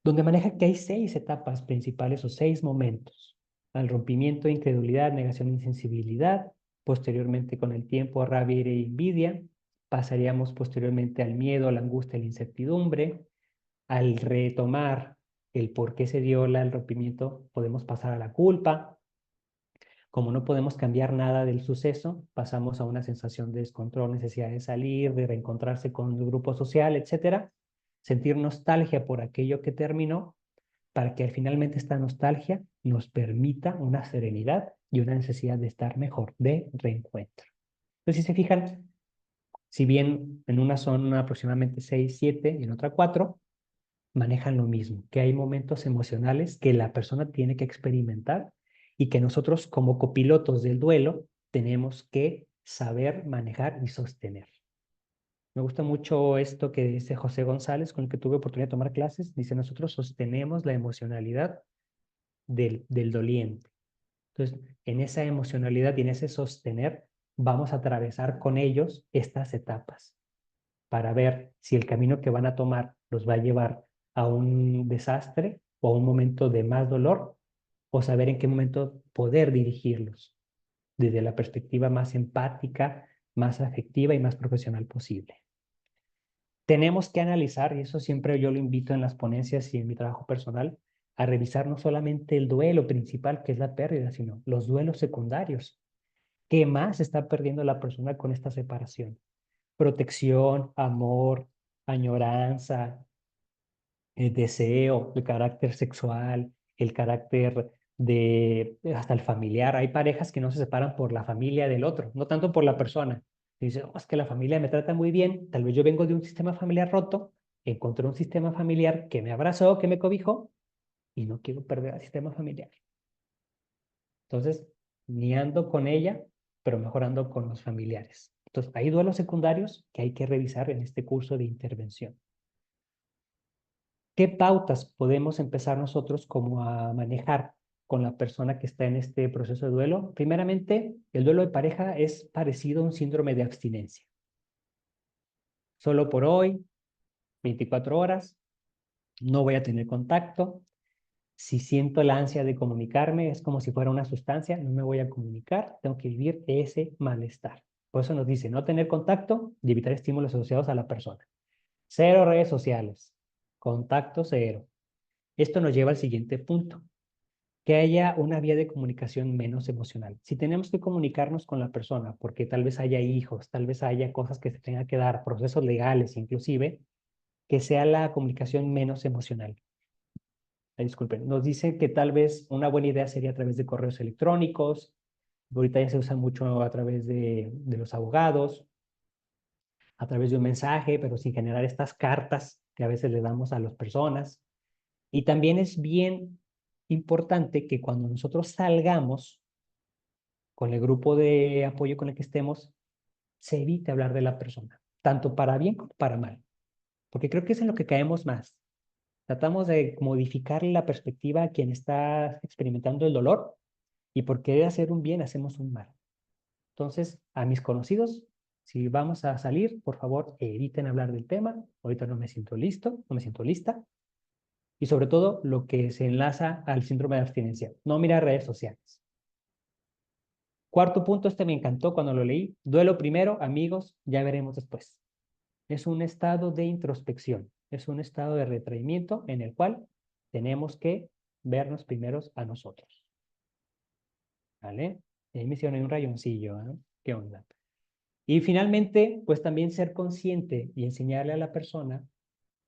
donde maneja que hay 6 etapas principales o 6 momentos: al rompimiento, incredulidad, negación, insensibilidad, posteriormente con el tiempo, rabia, ira e envidia, pasaríamos posteriormente al miedo, la angustia, la incertidumbre, al retomar el por qué se dio el rompimiento, podemos pasar a la culpa. Como no podemos cambiar nada del suceso, pasamos a una sensación de descontrol, necesidad de salir, de reencontrarse con el grupo social, etcétera. Sentir nostalgia por aquello que terminó, para que finalmente esta nostalgia nos permita una serenidad y una necesidad de estar mejor, de reencuentro. Entonces, si se fijan, si bien en una son aproximadamente 6, 7 y en otra 4, manejan lo mismo, que hay momentos emocionales que la persona tiene que experimentar y que nosotros como copilotos del duelo tenemos que saber manejar y sostener. Me gusta mucho esto que dice José González, con el que tuve oportunidad de tomar clases. Dice, nosotros sostenemos la emocionalidad del doliente. Entonces, en esa emocionalidad y en ese sostener, vamos a atravesar con ellos estas etapas para ver si el camino que van a tomar los va a llevar a un desastre o a un momento de más dolor, o saber en qué momento poder dirigirlos desde la perspectiva más empática, más afectiva y más profesional posible. Tenemos que analizar, y eso siempre yo lo invito en las ponencias y en mi trabajo personal, a revisar no solamente el duelo principal, que es la pérdida, sino los duelos secundarios. ¿Qué más está perdiendo la persona con esta separación? Protección, amor, añoranza, el deseo, el carácter sexual, el carácter de hasta el familiar. Hay parejas que no se separan por la familia del otro, no tanto por la persona. Dice, oh, es que la familia me trata muy bien, tal vez yo vengo de un sistema familiar roto, encontré un sistema familiar que me abrazó, que me cobijó, y no quiero perder al sistema familiar. Entonces, ni ando con ella, pero mejorando con los familiares. Entonces, hay duelos secundarios que hay que revisar en este curso de intervención. ¿Qué pautas podemos empezar nosotros como a manejar con la persona que está en este proceso de duelo? Primeramente, el duelo de pareja es parecido a un síndrome de abstinencia. Solo por hoy, 24 horas, no voy a tener contacto. Si siento la ansia de comunicarme, es como si fuera una sustancia, no me voy a comunicar, tengo que vivir ese malestar. Por eso nos dice no tener contacto y evitar estímulos asociados a la persona. Cero redes sociales, contacto cero. Esto nos lleva al siguiente punto, que haya una vía de comunicación menos emocional. Si tenemos que comunicarnos con la persona, porque tal vez haya hijos, tal vez haya cosas que se tengan que dar, procesos legales inclusive, que sea la comunicación menos emocional. Disculpen, nos dice que tal vez una buena idea sería a través de correos electrónicos, ahorita ya se usa mucho a través de los abogados, a través de un mensaje, pero sin generar estas cartas que a veces le damos a las personas. Y también es bien importante que cuando nosotros salgamos con el grupo de apoyo con el que estemos, se evite hablar de la persona, tanto para bien como para mal, porque creo que es en lo que caemos más. Tratamos de modificar la perspectiva a quien está experimentando el dolor y por querer hacer un bien hacemos un mal. Entonces, a mis conocidos, si vamos a salir, por favor, eviten hablar del tema. Ahorita no me siento listo, no me siento lista. Y sobre todo, lo que se enlaza al síndrome de abstinencia, no mirar redes sociales. Cuarto punto, este me encantó cuando lo leí. Duelo primero, amigos, ya veremos después. Es un estado de introspección, es un estado de retraimiento en el cual tenemos que vernos primeros a nosotros. ¿Vale? Ahí me hicieron un rayoncillo, ¿eh? ¿Qué onda? Y finalmente, pues también ser consciente y enseñarle a la persona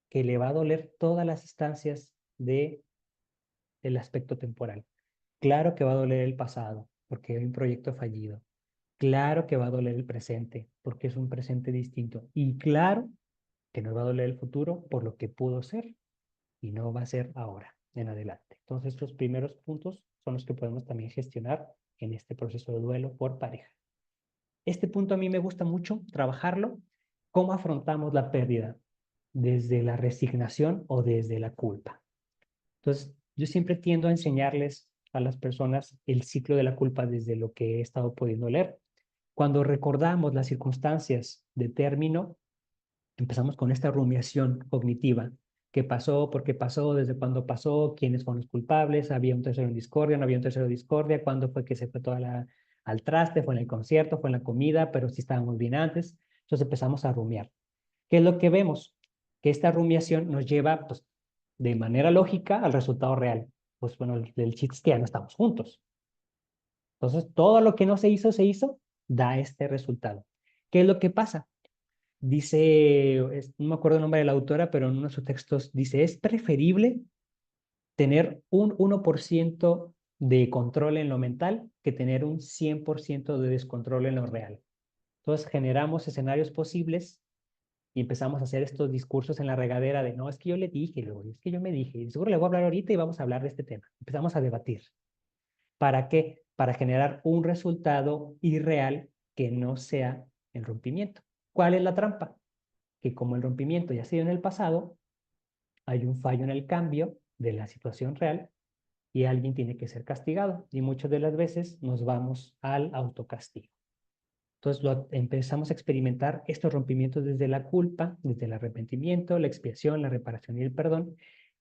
que le va a doler todas las instancias del aspecto temporal. Claro que va a doler el pasado, porque hay un proyecto fallido. Claro que va a doler el presente, porque es un presente distinto. Y claro que nos va a doler el futuro por lo que pudo ser y no va a ser ahora en adelante. Entonces, estos primeros puntos son los que podemos también gestionar en este proceso de duelo por pareja. Este punto a mí me gusta mucho trabajarlo. ¿Cómo afrontamos la pérdida? ¿Desde la resignación o desde la culpa? Entonces, yo siempre tiendo a enseñarles a las personas el ciclo de la culpa desde lo que he estado pudiendo leer. Cuando recordamos las circunstancias de término, empezamos con esta rumiación cognitiva. ¿Qué pasó? ¿Por qué pasó? ¿Desde cuándo pasó? ¿Quiénes fueron los culpables? ¿Había un tercero en discordia? ¿No había un tercero en discordia? ¿Cuándo fue que se fue al traste? ¿Fue en el concierto? ¿Fue en la comida? Pero sí estábamos bien antes. Entonces empezamos a rumiar. ¿Qué es lo que vemos? Que esta rumiación nos lleva, pues, de manera lógica al resultado real. Pues bueno, el chiste es que ya no estamos juntos. Entonces, todo lo que no se hizo, da este resultado. ¿Qué es lo que pasa? Dice, no me acuerdo el nombre de la autora, pero en uno de sus textos dice, es preferible tener un 1% de control en lo mental que tener un 100% de descontrol en lo real. Entonces generamos escenarios posibles y empezamos a hacer estos discursos en la regadera de, no, es que yo le dije, luego, es que yo me dije, y seguro le voy a hablar ahorita y vamos a hablar de este tema. Empezamos a debatir. ¿Para qué? Para generar un resultado irreal que no sea el rompimiento. ¿Cuál es la trampa? Que como el rompimiento ya ha sido en el pasado, hay un fallo en el cambio de la situación real y alguien tiene que ser castigado. Y muchas de las veces nos vamos al autocastigo. Entonces empezamos a experimentar estos rompimientos desde la culpa, desde el arrepentimiento, la expiación, la reparación y el perdón,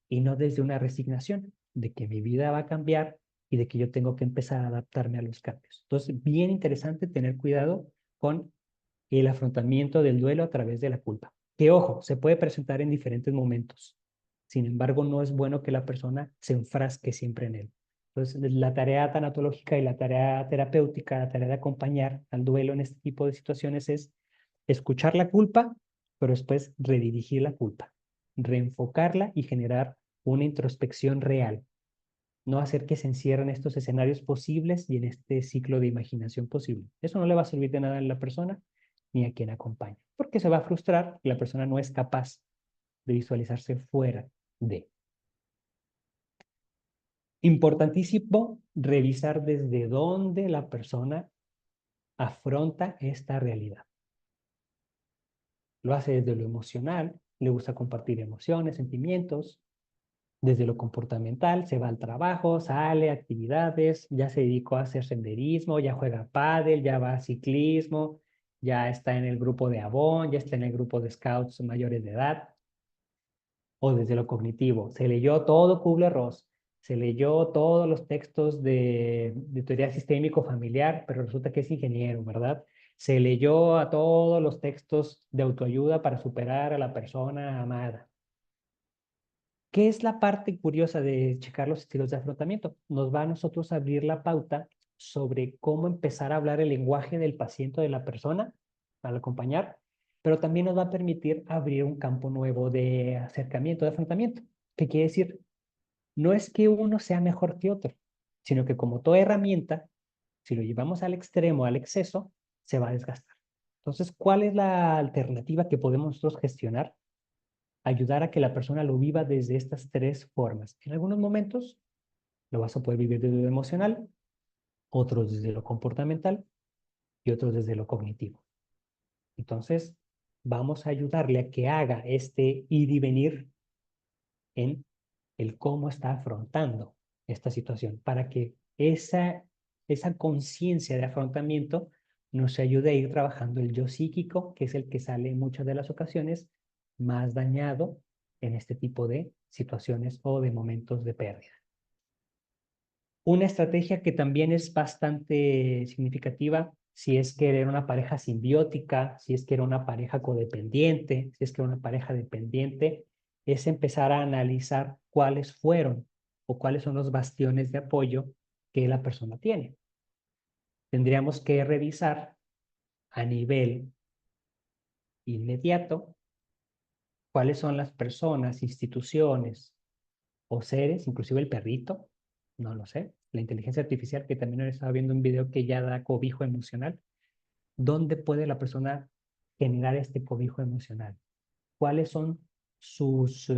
y no desde una resignación de que mi vida va a cambiar y de que yo tengo que empezar a adaptarme a los cambios. Entonces, bien interesante tener cuidado con el afrontamiento del duelo a través de la culpa. que ojo, se puede presentar en diferentes momentos. Sin embargo, no es bueno que la persona se enfrasque siempre en él. Entonces, la tarea tanatológica y la tarea terapéutica, la tarea de acompañar al duelo en este tipo de situaciones es escuchar la culpa, pero después redirigir la culpa, reenfocarla y generar una introspección real. No hacer que se encierren estos escenarios posibles y en este ciclo de imaginación posible. Eso no le va a servir de nada a la persona ni a quien acompaña, porque se va a frustrar y la persona no es capaz de visualizarse fuera de. Importantísimo revisar desde dónde la persona afronta esta realidad. Lo hace desde lo emocional, le gusta compartir emociones, sentimientos, desde lo comportamental, se va al trabajo, sale, actividades, ya se dedicó a hacer senderismo, ya juega pádel, ya va a ciclismo, ya está en el grupo de Avon, ya está en el grupo de scouts mayores de edad. O desde lo cognitivo, se leyó todo Kubler-Ross, se leyó todos los textos de teoría sistémico-familiar, pero resulta que es ingeniero, ¿verdad? Se leyó a todos los textos de autoayuda para superar a la persona amada. ¿Qué es la parte curiosa de checar los estilos de afrontamiento? Nos va a nosotros a abrir la pauta sobre cómo empezar a hablar el lenguaje del paciente o de la persona al acompañar, pero también nos va a permitir abrir un campo nuevo de acercamiento, de afrontamiento. ¿Qué quiere decir? No es que uno sea mejor que otro, sino que como toda herramienta, si lo llevamos al extremo, al exceso, se va a desgastar. Entonces, ¿cuál es la alternativa que podemos nosotros gestionar? Ayudar a que la persona lo viva desde estas tres formas. En algunos momentos lo vas a poder vivir desde lo emocional, otros desde lo comportamental y otros desde lo cognitivo. Entonces, vamos a ayudarle a que haga este ir y venir en el cómo está afrontando esta situación, para que esa conciencia de afrontamiento nos ayude a ir trabajando el yo psíquico, que es el que sale en muchas de las ocasiones más dañado en este tipo de situaciones o de momentos de pérdida. Una estrategia que también es bastante significativa, si es que era una pareja simbiótica, si es que era una pareja codependiente, si es que era una pareja dependiente, es empezar a analizar cuáles fueron o cuáles son los bastiones de apoyo que la persona tiene. Tendríamos que revisar a nivel inmediato cuáles son las personas, instituciones o seres, inclusive el perrito, no lo sé, la inteligencia artificial, que también estaba viendo un video que ya da cobijo emocional. ¿Dónde puede la persona generar este cobijo emocional? ¿Cuáles son sus,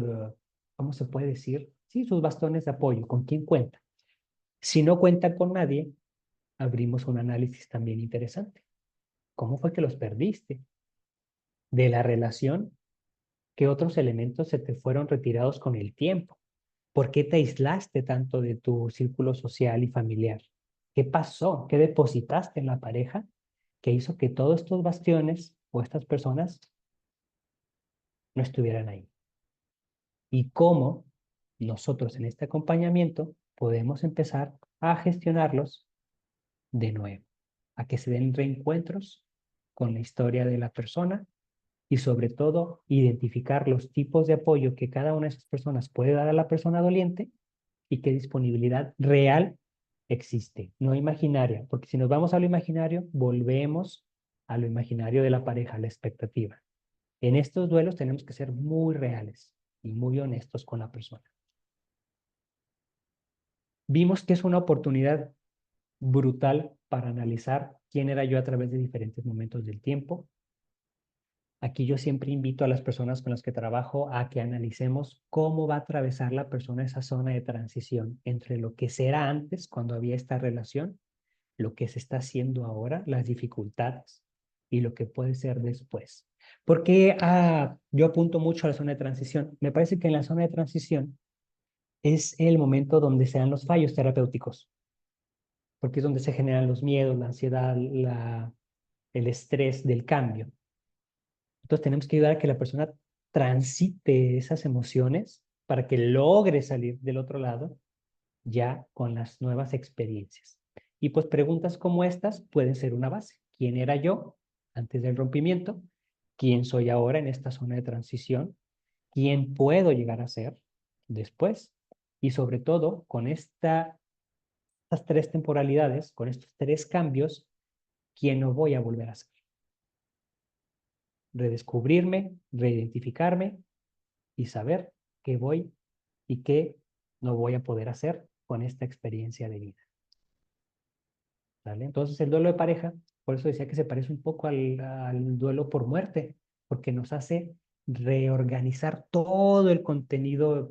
cómo se puede decir? Sí, sus bastones de apoyo, ¿con quién cuenta? Si no cuenta con nadie, abrimos un análisis también interesante. ¿Cómo fue que los perdiste? De la relación, ¿qué otros elementos se te fueron retirados con el tiempo? ¿Por qué te aislaste tanto de tu círculo social y familiar? ¿Qué pasó? ¿Qué depositaste en la pareja que hizo que todos estos bastiones o estas personas no estuvieran ahí? ¿Y cómo nosotros en este acompañamiento podemos empezar a gestionarlos de nuevo? A que se den reencuentros con la historia de la persona y sobre todo identificar los tipos de apoyo que cada una de esas personas puede dar a la persona doliente y qué disponibilidad real existe, no imaginaria, porque si nos vamos a lo imaginario, volvemos a lo imaginario de la pareja, a la expectativa. En estos duelos tenemos que ser muy reales y muy honestos con la persona. Vimos que es una oportunidad brutal para analizar quién era yo a través de diferentes momentos del tiempo. Aquí yo siempre invito a las personas con las que trabajo a que analicemos cómo va a atravesar la persona esa zona de transición entre lo que será antes, cuando había esta relación, lo que se está haciendo ahora, las dificultades y lo que puede ser después. Porque yo apunto mucho a la zona de transición. Me parece que en la zona de transición es el momento donde se dan los fallos terapéuticos, porque es donde se generan los miedos, la ansiedad, el estrés del cambio. Entonces tenemos que ayudar a que la persona transite esas emociones para que logre salir del otro lado ya con las nuevas experiencias. Y pues preguntas como estas pueden ser una base. ¿Quién era yo antes del rompimiento? quién soy ahora en esta zona de transición, quién puedo llegar a ser después y sobre todo con estas tres temporalidades, con estos tres cambios, quién no voy a volver a ser. Redescubrirme, reidentificarme y saber qué voy y qué no voy a poder hacer con esta experiencia de vida. ¿Vale? Entonces el duelo de pareja, por eso decía que se parece un poco al duelo por muerte, porque nos hace reorganizar todo el contenido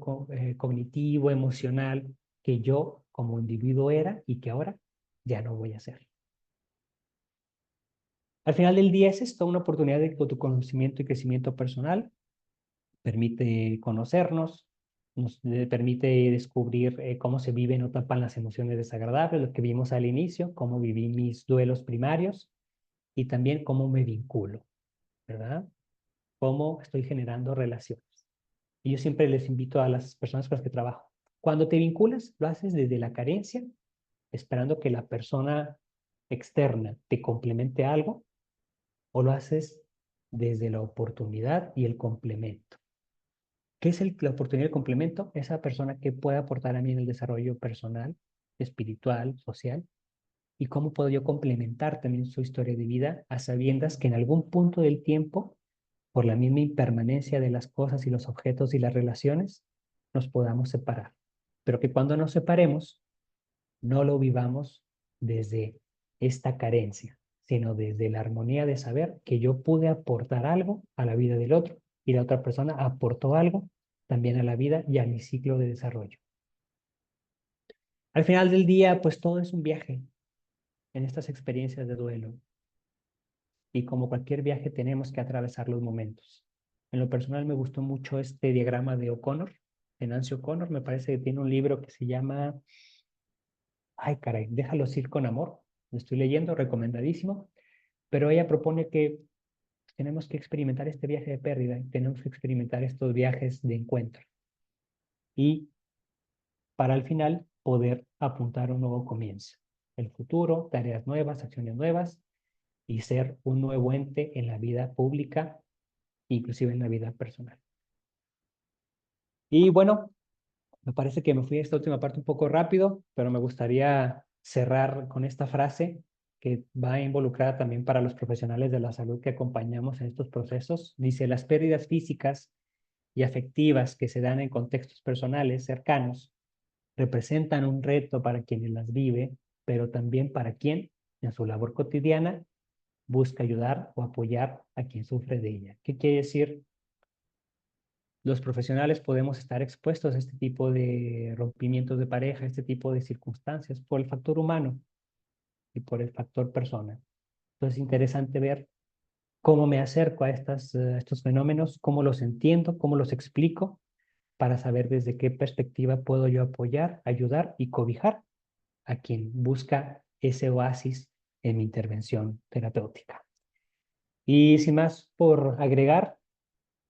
cognitivo, emocional que yo como individuo era y que ahora ya no voy a ser. Al final del día es esto, una oportunidad de autoconocimiento y crecimiento personal, permite conocernos, nos permite descubrir cómo se viven o tapan las emociones desagradables, lo que vimos al inicio, cómo viví mis duelos primarios y también cómo me vinculo, ¿verdad? Cómo estoy generando relaciones. Y yo siempre les invito a las personas con las que trabajo. Cuando te vinculas, lo haces desde la carencia, esperando que la persona externa te complemente algo, o lo haces desde la oportunidad y el complemento. ¿Qué es la oportunidad del complemento? Esa persona que puede aportar a mí en el desarrollo personal, espiritual, social, y cómo puedo yo complementar también su historia de vida a sabiendas que en algún punto del tiempo, por la misma impermanencia de las cosas y los objetos y las relaciones, nos podamos separar. Pero que cuando nos separemos, no lo vivamos desde esta carencia, sino desde la armonía de saber que yo pude aportar algo a la vida del otro y la otra persona aportó algo también a la vida y a mi ciclo de desarrollo. Al final del día, pues todo es un viaje en estas experiencias de duelo y como cualquier viaje tenemos que atravesar los momentos. En lo personal me gustó mucho este diagrama de O'Connor, de Nancy O'Connor, me parece que tiene un libro que se llama, ay caray, Déjalos ir con amor, lo estoy leyendo, recomendadísimo, pero ella propone que tenemos que experimentar este viaje de pérdida, tenemos que experimentar estos viajes de encuentro y para al final poder apuntar a un nuevo comienzo. El futuro, tareas nuevas, acciones nuevas y ser un nuevo ente en la vida pública, inclusive en la vida personal. Y bueno, me parece que me fui a esta última parte un poco rápido, pero me gustaría cerrar con esta frase que va involucrada también para los profesionales de la salud que acompañamos en estos procesos. Dice, las pérdidas físicas y afectivas que se dan en contextos personales cercanos representan un reto para quienes las vive, pero también para quien, en su labor cotidiana, busca ayudar o apoyar a quien sufre de ella. ¿Qué quiere decir? Los profesionales podemos estar expuestos a este tipo de rompimientos de pareja, este tipo de circunstancias, por el factor humano y por el factor persona. Entonces es interesante ver cómo me acerco a estos fenómenos, cómo los entiendo, cómo los explico, para saber desde qué perspectiva puedo yo apoyar, ayudar y cobijar a quien busca ese oasis en mi intervención terapéutica. Y sin más por agregar,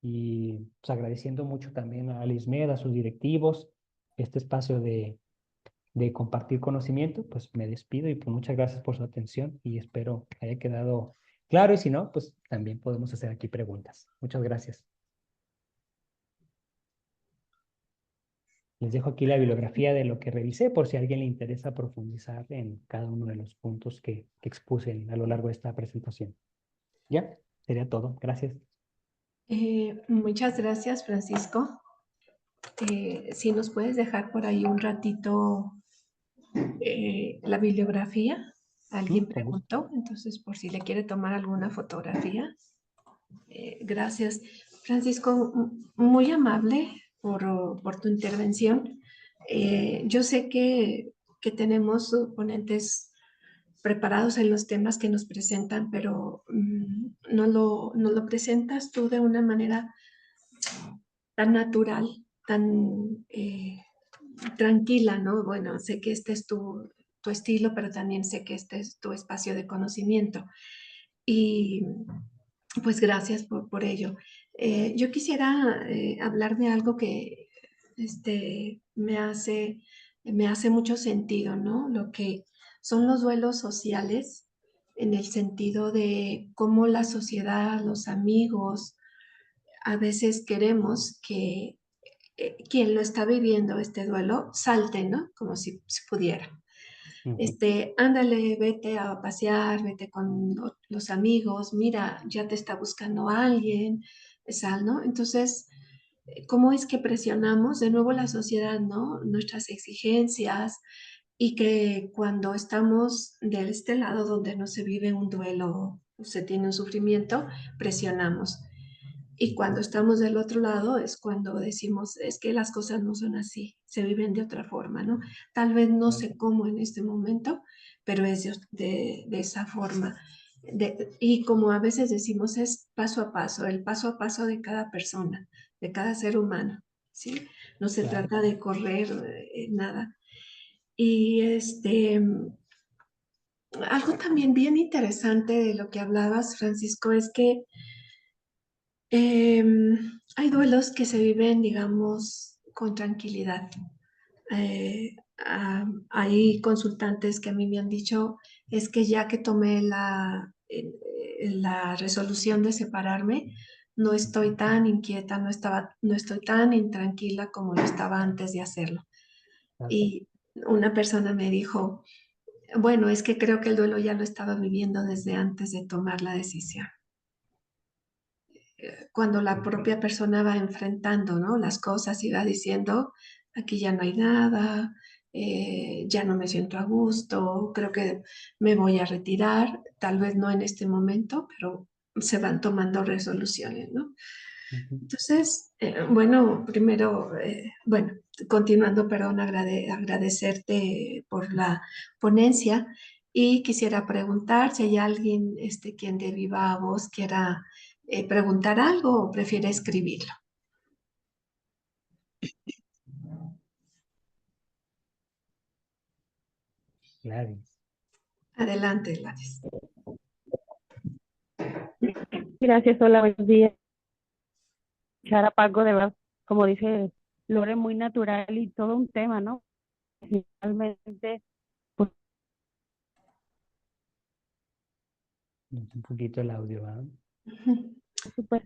y pues, agradeciendo mucho también a Lismed, a sus directivos, este espacio de compartir conocimiento, pues me despido y pues muchas gracias por su atención y espero que haya quedado claro y si no, pues también podemos hacer aquí preguntas. Muchas gracias. Les dejo aquí la bibliografía de lo que revisé por si a alguien le interesa profundizar en cada uno de los puntos que expuse a lo largo de esta presentación. Ya, sería todo. Gracias. Muchas gracias, Francisco. Si nos puedes dejar por ahí un ratito la bibliografía. Alguien Con gusto. preguntó, entonces por si le quiere tomar alguna fotografía. Gracias. Francisco, muy amable por tu intervención. Yo sé que tenemos ponentes preparados en los temas que nos presentan, pero nos lo presentas tú de una manera tan natural, tan tranquila, ¿no? Bueno, sé que este es tu estilo, pero también sé que este es tu espacio de conocimiento. Y pues gracias por ello. Yo quisiera hablar de algo que me hace mucho sentido, ¿no? Lo que son los duelos sociales en el sentido de cómo la sociedad, los amigos, a veces queremos que quien lo está viviendo este duelo salte, ¿no? Como si pudiera. Ujú. Ándale, vete a pasear, vete con los amigos, mira, ya te está buscando alguien, sal, ¿no? Entonces, ¿cómo es que presionamos de nuevo la sociedad, ¿no? Nuestras exigencias y que cuando estamos de este lado donde no se vive un duelo, se tiene un sufrimiento, presionamos. Y cuando estamos del otro lado es cuando decimos, es que las cosas no son así, se viven de otra forma, ¿no? Tal vez no Claro. sé cómo en este momento, pero es de esa forma. Y como a veces decimos, es paso a paso, el paso a paso de cada persona, de cada ser humano, ¿sí? No se Claro. trata de correr nada. Y algo también bien interesante de lo que hablabas, Francisco, es que hay duelos que se viven, digamos, con tranquilidad. Hay consultantes que a mí me han dicho, es que ya que tomé la resolución de separarme, no estoy tan inquieta, no estoy tan intranquila como lo estaba antes de hacerlo. Claro. Y una persona me dijo, bueno, es que creo que el duelo ya lo estaba viviendo desde antes de tomar la decisión. Cuando la propia persona va enfrentando, ¿no? Las cosas y va diciendo, aquí ya no hay nada, ya no me siento a gusto, creo que me voy a retirar, tal vez no en este momento, pero se van tomando resoluciones, ¿no? Ujú. Entonces, bueno, primero, bueno, continuando, perdón, agradecerte por la ponencia y quisiera preguntar si hay alguien quien de viva voz quiera preguntar algo o prefiere escribirlo. Gladys. Adelante, Gladys. Gracias, hola, buenos días. Chara Paco, de verdad, como dice Lore, muy natural y todo un tema, ¿no? Finalmente, pues, Un poquito el audio, ¿ah? súper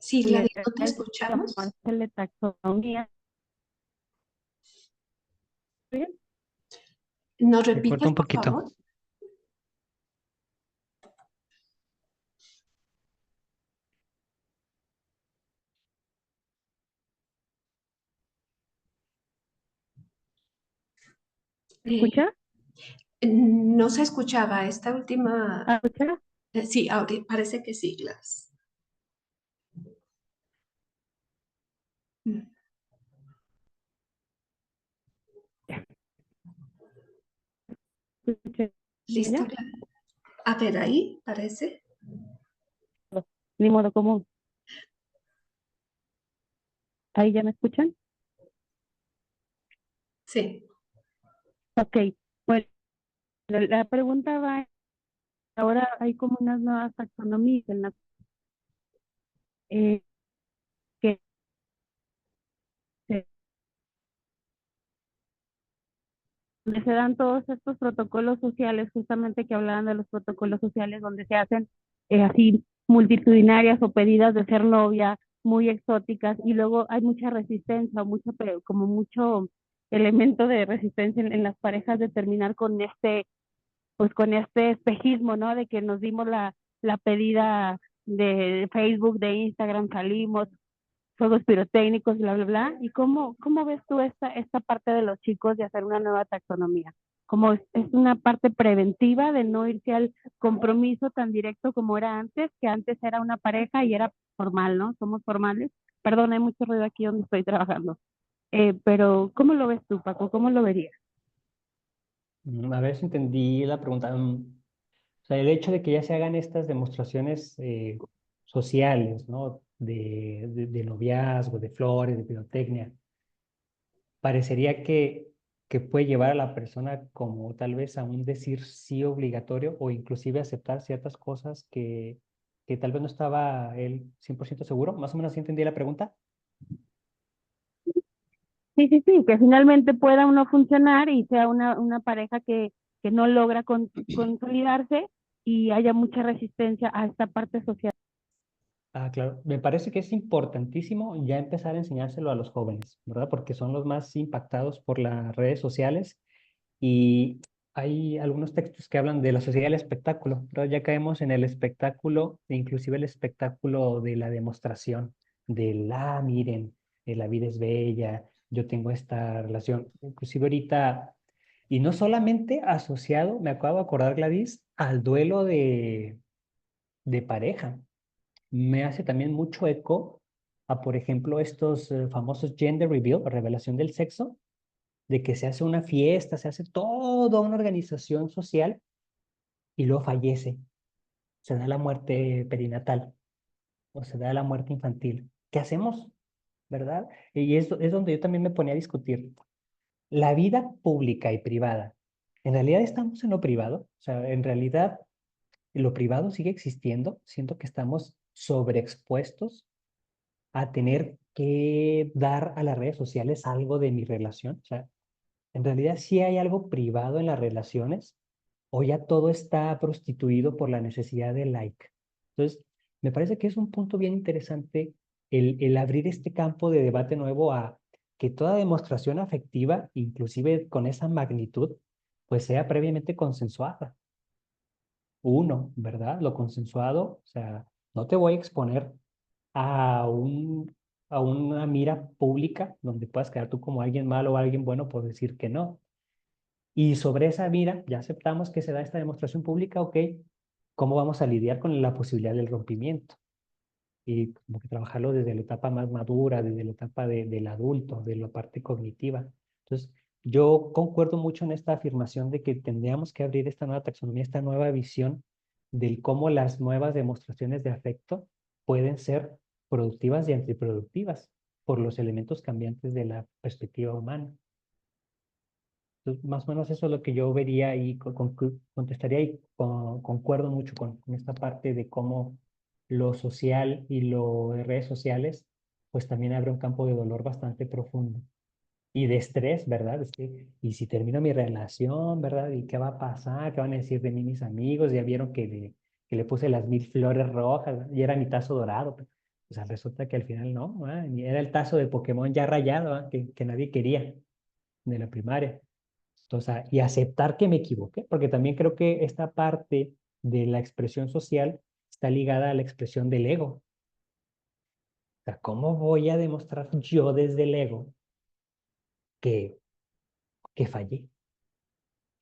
Sí, Gladys, ¿no te ideal escuchamos? llamársele taxonomía. ¿Bien? ¿Nos Se corta repites, un por poquito. favor? Eh, ¿Escucha? no se escuchaba esta última. ¿Escucha? Sí, ahora parece que sí, Gladys. Mm. ¿Escucha ¿Listo, ya? Gladys? A ver, ahí parece. Ni modo común. ¿Ahí ya me escuchan? Sí. Ok, bueno, la pregunta va, ahora hay como unas nuevas taxonomías en las que se donde se dan todos estos protocolos sociales, justamente que hablaban de los protocolos sociales, donde se hacen así multitudinarias o pedidas de ser novia, muy exóticas, y luego hay mucha resistencia o mucho, como mucho elemento de resistencia en las parejas de terminar con pues con este espejismo, ¿no? De que nos dimos la pedida de Facebook, de Instagram, salimos, fuegos pirotécnicos, bla, bla, bla. ¿Y cómo ves tú esta parte de los chicos de hacer una nueva taxonomía? Como es una parte preventiva de no irse al compromiso tan directo como era antes, que antes era una pareja y era formal, ¿no? Somos formales. Perdón, hay mucho ruido aquí donde estoy trabajando. Pero, ¿cómo lo ves tú, Paco? ¿Cómo lo verías? A ver si entendí la pregunta. O sea, el hecho de que ya se hagan estas demostraciones sociales, ¿no? De noviazgo, de flores, de pirotecnia, parecería que puede llevar a la persona como tal vez a un decir sí obligatorio o inclusive aceptar ciertas cosas que tal vez no estaba él 100% seguro. Más o menos así entendí la pregunta. Sí, sí, sí, que finalmente pueda uno funcionar y sea una pareja que que no logra consolidarse y haya mucha resistencia a esta parte social. Ah, claro. Me parece que es importantísimo ya empezar a enseñárselo a los jóvenes, ¿verdad? Porque son los más impactados por las redes sociales y hay algunos textos que hablan de la sociedad del espectáculo, pero ya caemos en el espectáculo, e inclusive el espectáculo de la demostración, miren, la vida es bella, yo tengo esta relación, inclusive ahorita, y no solamente asociado, me acabo de acordar, Gladys, al duelo de pareja. Me hace también mucho eco a, por ejemplo, estos famosos gender reveal, revelación del sexo, de que se hace una fiesta, se hace toda una organización social y luego fallece, se da la muerte perinatal o se da la muerte infantil. ¿Qué hacemos? ¿Verdad? Y es donde yo también me ponía a discutir. La vida pública y privada, ¿en realidad estamos en lo privado? O sea, en realidad lo privado sigue existiendo, siento que estamos sobreexpuestos a tener que dar a las redes sociales algo de mi relación. O sea, en realidad sí hay algo privado en las relaciones o ya todo está prostituido por la necesidad de like. Entonces, me parece que es un punto bien interesante el abrir este campo de debate nuevo a que toda demostración afectiva, inclusive con esa magnitud, pues sea previamente consensuada. Uno, ¿verdad? Lo consensuado, o sea, no te voy a exponer a a una mira pública donde puedas quedar tú como alguien malo o alguien bueno por decir que no. Y sobre esa mira, ya aceptamos que se da esta demostración pública, ok, ¿cómo vamos a lidiar con la posibilidad del rompimiento? Y como que trabajarlo desde la etapa más madura, desde la etapa del adulto, de la parte cognitiva. Entonces, yo concuerdo mucho en esta afirmación de que tendríamos que abrir esta nueva taxonomía, esta nueva visión del cómo las nuevas demostraciones de afecto pueden ser productivas y antiproductivas por los elementos cambiantes de la perspectiva humana. Entonces, más o menos eso es lo que yo vería y contestaría y concuerdo mucho con esta parte de cómo lo social y lo de redes sociales, pues también abre un campo de dolor bastante profundo y de estrés, ¿verdad? Es que, y si termino mi relación, ¿verdad? ¿Y qué va a pasar? ¿Qué van a decir de mí mis amigos? Ya vieron que le puse las 1000 flores rojas, ¿verdad? Y era mi tazo dorado. O sea, resulta que al final no, ¿verdad? Ni era el tazo de Pokémon ya rayado, ¿verdad? Que nadie quería de la primaria. Entonces, y aceptar que me equivoqué, porque también creo que esta parte de la expresión social está ligada a la expresión del ego. O sea, ¿cómo voy a demostrar yo desde el ego que, que fallé?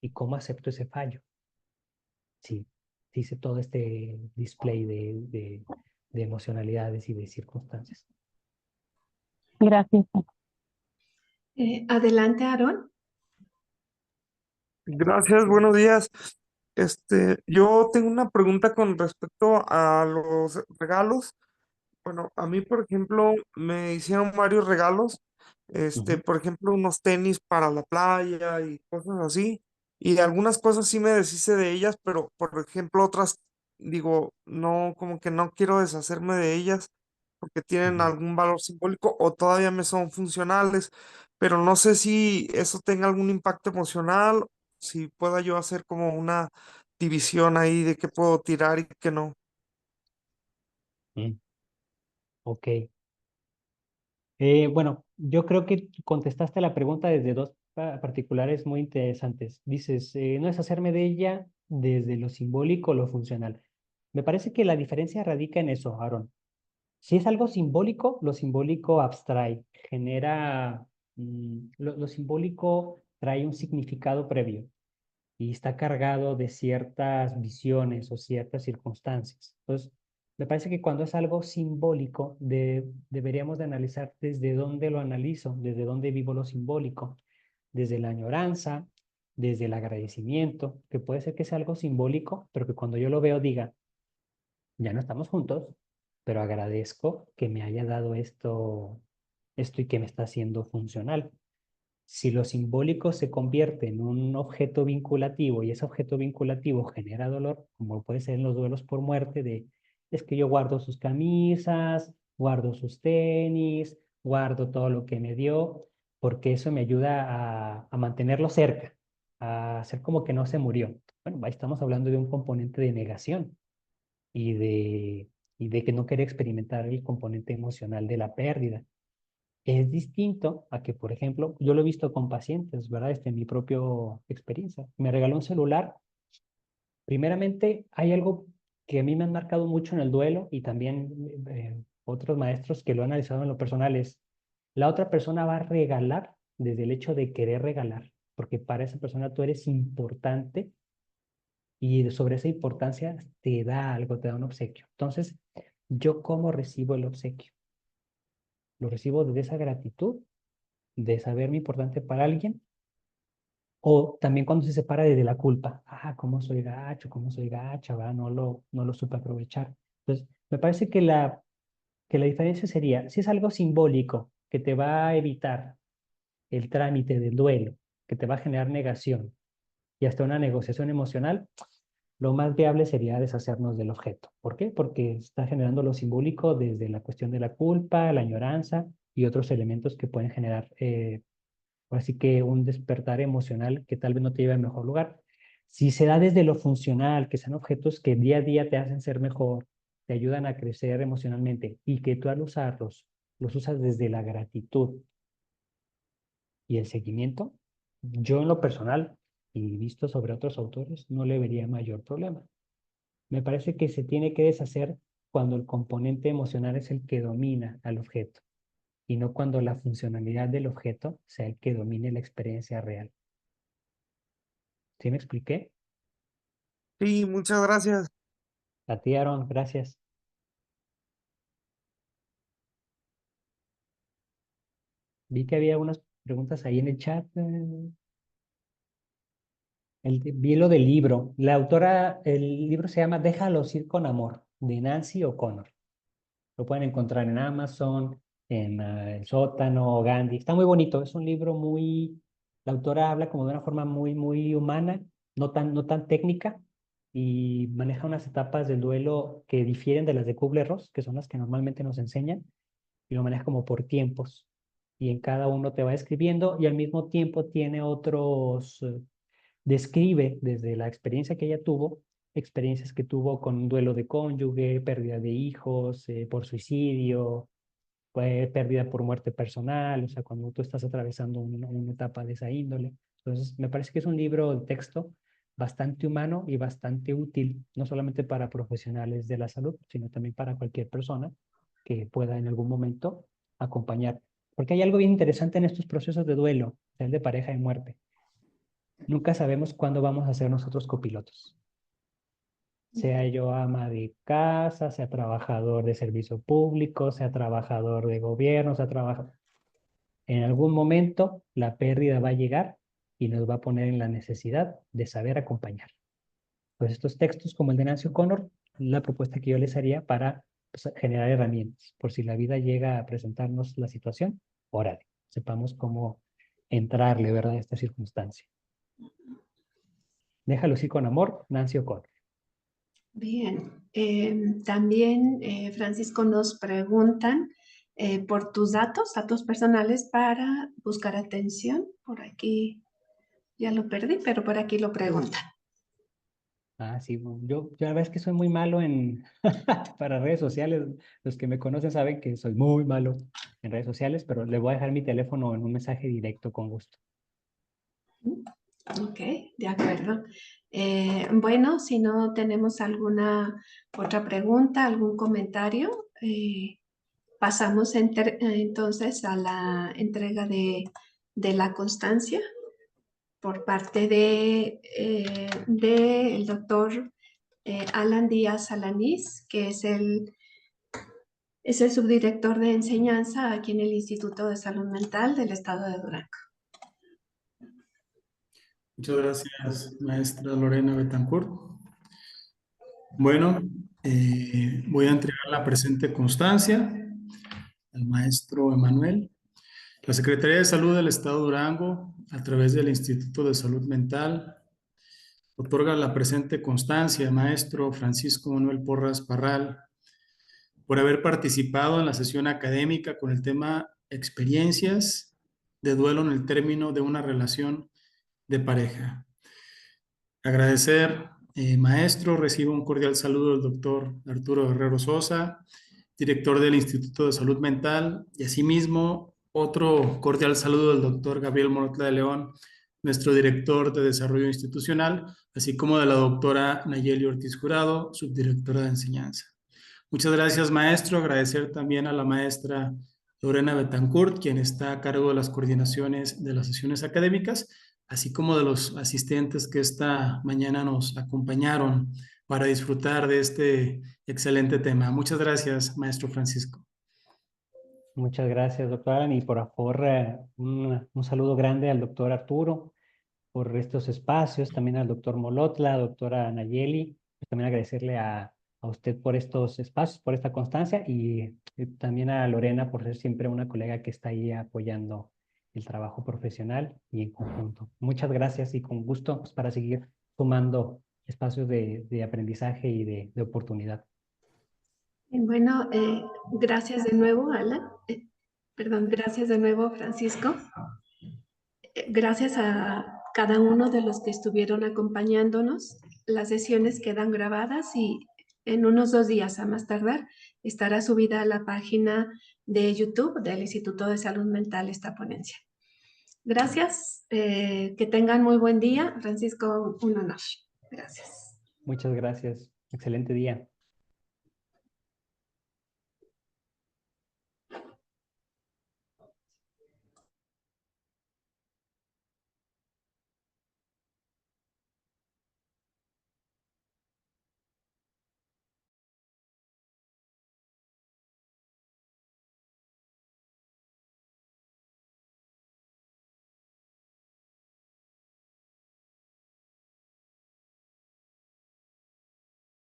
¿Y cómo acepto ese fallo? Sí, hice todo este display de emocionalidades y de circunstancias. Gracias. Adelante, Aarón. Gracias, buenos días. Yo tengo una pregunta con respecto a los regalos. Bueno, a mí, por ejemplo, me hicieron varios regalos. Ujú, Por ejemplo, unos tenis para la playa y cosas así. Y algunas cosas sí me deshice de ellas, pero por ejemplo, otras digo, no, como que no quiero deshacerme de ellas porque tienen ujú. algún valor simbólico o todavía me son funcionales, pero no sé si eso tenga algún impacto emocional, si pueda yo hacer como una división ahí de qué puedo tirar y qué no. Mm, ok. Bueno, yo creo que contestaste la pregunta desde dos particulares muy interesantes. Dices, no es hacerme de ella desde lo simbólico o lo funcional. Me parece que la diferencia radica en eso, Aaron. Si es algo simbólico, lo simbólico abstrae, genera, lo simbólico trae un significado previo y está cargado de ciertas visiones o ciertas circunstancias. Entonces, me parece que cuando es algo simbólico, deberíamos de analizar desde dónde lo analizo, desde dónde vivo lo simbólico, desde la añoranza, desde el agradecimiento, que puede ser que sea algo simbólico, pero que cuando yo lo veo diga, ya no estamos juntos, pero agradezco que me haya dado esto y que me está haciendo funcional. Si lo simbólico se convierte en un objeto vinculativo y ese objeto vinculativo genera dolor, como puede ser en los duelos por muerte, es que yo guardo sus camisas, guardo sus tenis, guardo todo lo que me dio, porque eso me ayuda a mantenerlo cerca. a hacer como que no se murió. Bueno, ahí estamos hablando de un componente de negación y de que no quiere experimentar el componente emocional de la pérdida. Es distinto a que, por ejemplo, yo lo he visto con pacientes, ¿verdad? En mi propia experiencia. Me regaló un celular. Primeramente, hay algo que a mí me han marcado mucho en el duelo y también otros maestros que lo han analizado en lo personal es, la otra persona va a regalar desde el hecho de querer regalar, porque para esa persona tú eres importante y sobre esa importancia te da algo, te da un obsequio. Entonces, ¿yo cómo recibo el obsequio? Lo recibo desde esa gratitud, de saberme importante para alguien, o también cuando se separa desde la culpa. Ah, cómo soy gacho, cómo soy gacha, ¿verdad? No lo supe aprovechar. Entonces, me parece que la diferencia sería, si es algo simbólico que te va a evitar el trámite del duelo, que te va a generar negación y hasta una negociación emocional, lo más viable sería deshacernos del objeto. ¿Por qué? Porque está generando lo simbólico desde la cuestión de la culpa, la añoranza y otros elementos que pueden generar, así que un despertar emocional que tal vez no te lleve al mejor lugar. Si se da desde lo funcional, que sean objetos que día a día te hacen ser mejor, te ayudan a crecer emocionalmente y que tú al usarlos, los usas desde la gratitud y el seguimiento, yo en lo personal y visto sobre otros autores, no le vería mayor problema. Me parece que se tiene que deshacer cuando el componente emocional es el que domina al objeto y no cuando la funcionalidad del objeto sea el que domine la experiencia real. ¿Sí me expliqué? Sí, muchas gracias. A ti, Aaron, gracias. Vi que había unas preguntas ahí en el chat. Vi lo del libro. La autora, el libro se llama Déjalos ir con amor, de Nancy O'Connor. Lo pueden encontrar en Amazon, en El Sótano, Gandhi. Está muy bonito. Es un libro muy... La autora habla como de una forma muy, muy humana, no tan técnica, y maneja unas etapas del duelo que difieren de las de Kubler-Ross, que son las que normalmente nos enseñan, y lo maneja como por tiempos. Y en cada uno te va escribiendo y al mismo tiempo tiene otros, describe desde la experiencia que ella tuvo, experiencias que tuvo con un duelo de cónyuge, pérdida de hijos, por suicidio, pérdida por muerte personal, o sea, cuando tú estás atravesando una etapa de esa índole. Entonces, me parece que es un libro de texto bastante humano y bastante útil, no solamente para profesionales de la salud, sino también para cualquier persona que pueda en algún momento acompañar. Porque hay algo bien interesante en estos procesos de duelo, el de pareja y muerte. Nunca sabemos cuándo vamos a ser nosotros copilotos. Sea yo ama de casa, sea trabajador de servicio público, sea trabajador de gobierno, sea trabajador. En algún momento la pérdida va a llegar y nos va a poner en la necesidad de saber acompañar. Pues estos textos como el de Nancy O'Connor, la propuesta que yo les haría para pues, generar herramientas. Por si la vida llega a presentarnos la situación, órale, sepamos cómo entrarle, ¿verdad?, a esta circunstancia. Déjalo ir con amor, Nancy O'Connor. Bien, también Francisco nos preguntan por tus datos personales para buscar atención. Por aquí ya lo perdí, pero por aquí lo preguntan. Ah, sí, yo la verdad es que soy muy malo para redes sociales. Los que me conocen saben que soy muy malo en redes sociales, pero le voy a dejar mi teléfono en un mensaje directo con gusto. Ok, de acuerdo. Bueno, si no tenemos alguna otra pregunta, algún comentario, pasamos entonces a la entrega de la constancia por parte de el doctor Alan Díaz Alanís, que es el subdirector de enseñanza aquí en el Instituto de Salud Mental del Estado de Durango. Muchas gracias, maestra Lorena Betancourt. Bueno, voy a entregar la presente constancia al maestro Emanuel. La Secretaría de Salud del Estado de Durango, a través del Instituto de Salud Mental, otorga la presente constancia al maestro Francisco Manuel Porras Parral por haber participado en la sesión académica con el tema Experiencias de duelo en el término de una relación de pareja. Agradecer, maestro, recibo un cordial saludo del doctor Arturo Guerrero Sosa, director del Instituto de Salud Mental, y asimismo otro cordial saludo del doctor Gabriel Morotla de León, nuestro director de Desarrollo Institucional, así como de la doctora Nayeli Ortiz Jurado, subdirectora de Enseñanza. Muchas gracias, maestro. Agradecer también a la maestra Lorena Betancourt, quien está a cargo de las coordinaciones de las sesiones académicas, así como de los asistentes que esta mañana nos acompañaron para disfrutar de este excelente tema. Muchas gracias, maestro Francisco. Muchas gracias, doctora. Y por favor, un saludo grande al doctor Arturo por estos espacios, también al doctor Molotla, doctora Nayeli, pues también agradecerle a usted por estos espacios, por esta constancia y también a Lorena por ser siempre una colega que está ahí apoyando el trabajo profesional y en conjunto. Muchas gracias y con gusto pues, para seguir sumando espacios de aprendizaje y de oportunidad. Bueno, gracias de nuevo, Alan. Perdón, gracias de nuevo, Francisco. Gracias a cada uno de los que estuvieron acompañándonos. Las sesiones quedan grabadas y en unos 2 días a más tardar estará subida a la página de YouTube del Instituto de Salud Mental esta ponencia. Gracias, que tengan muy buen día. Francisco, un honor. Gracias. Muchas gracias. Excelente día.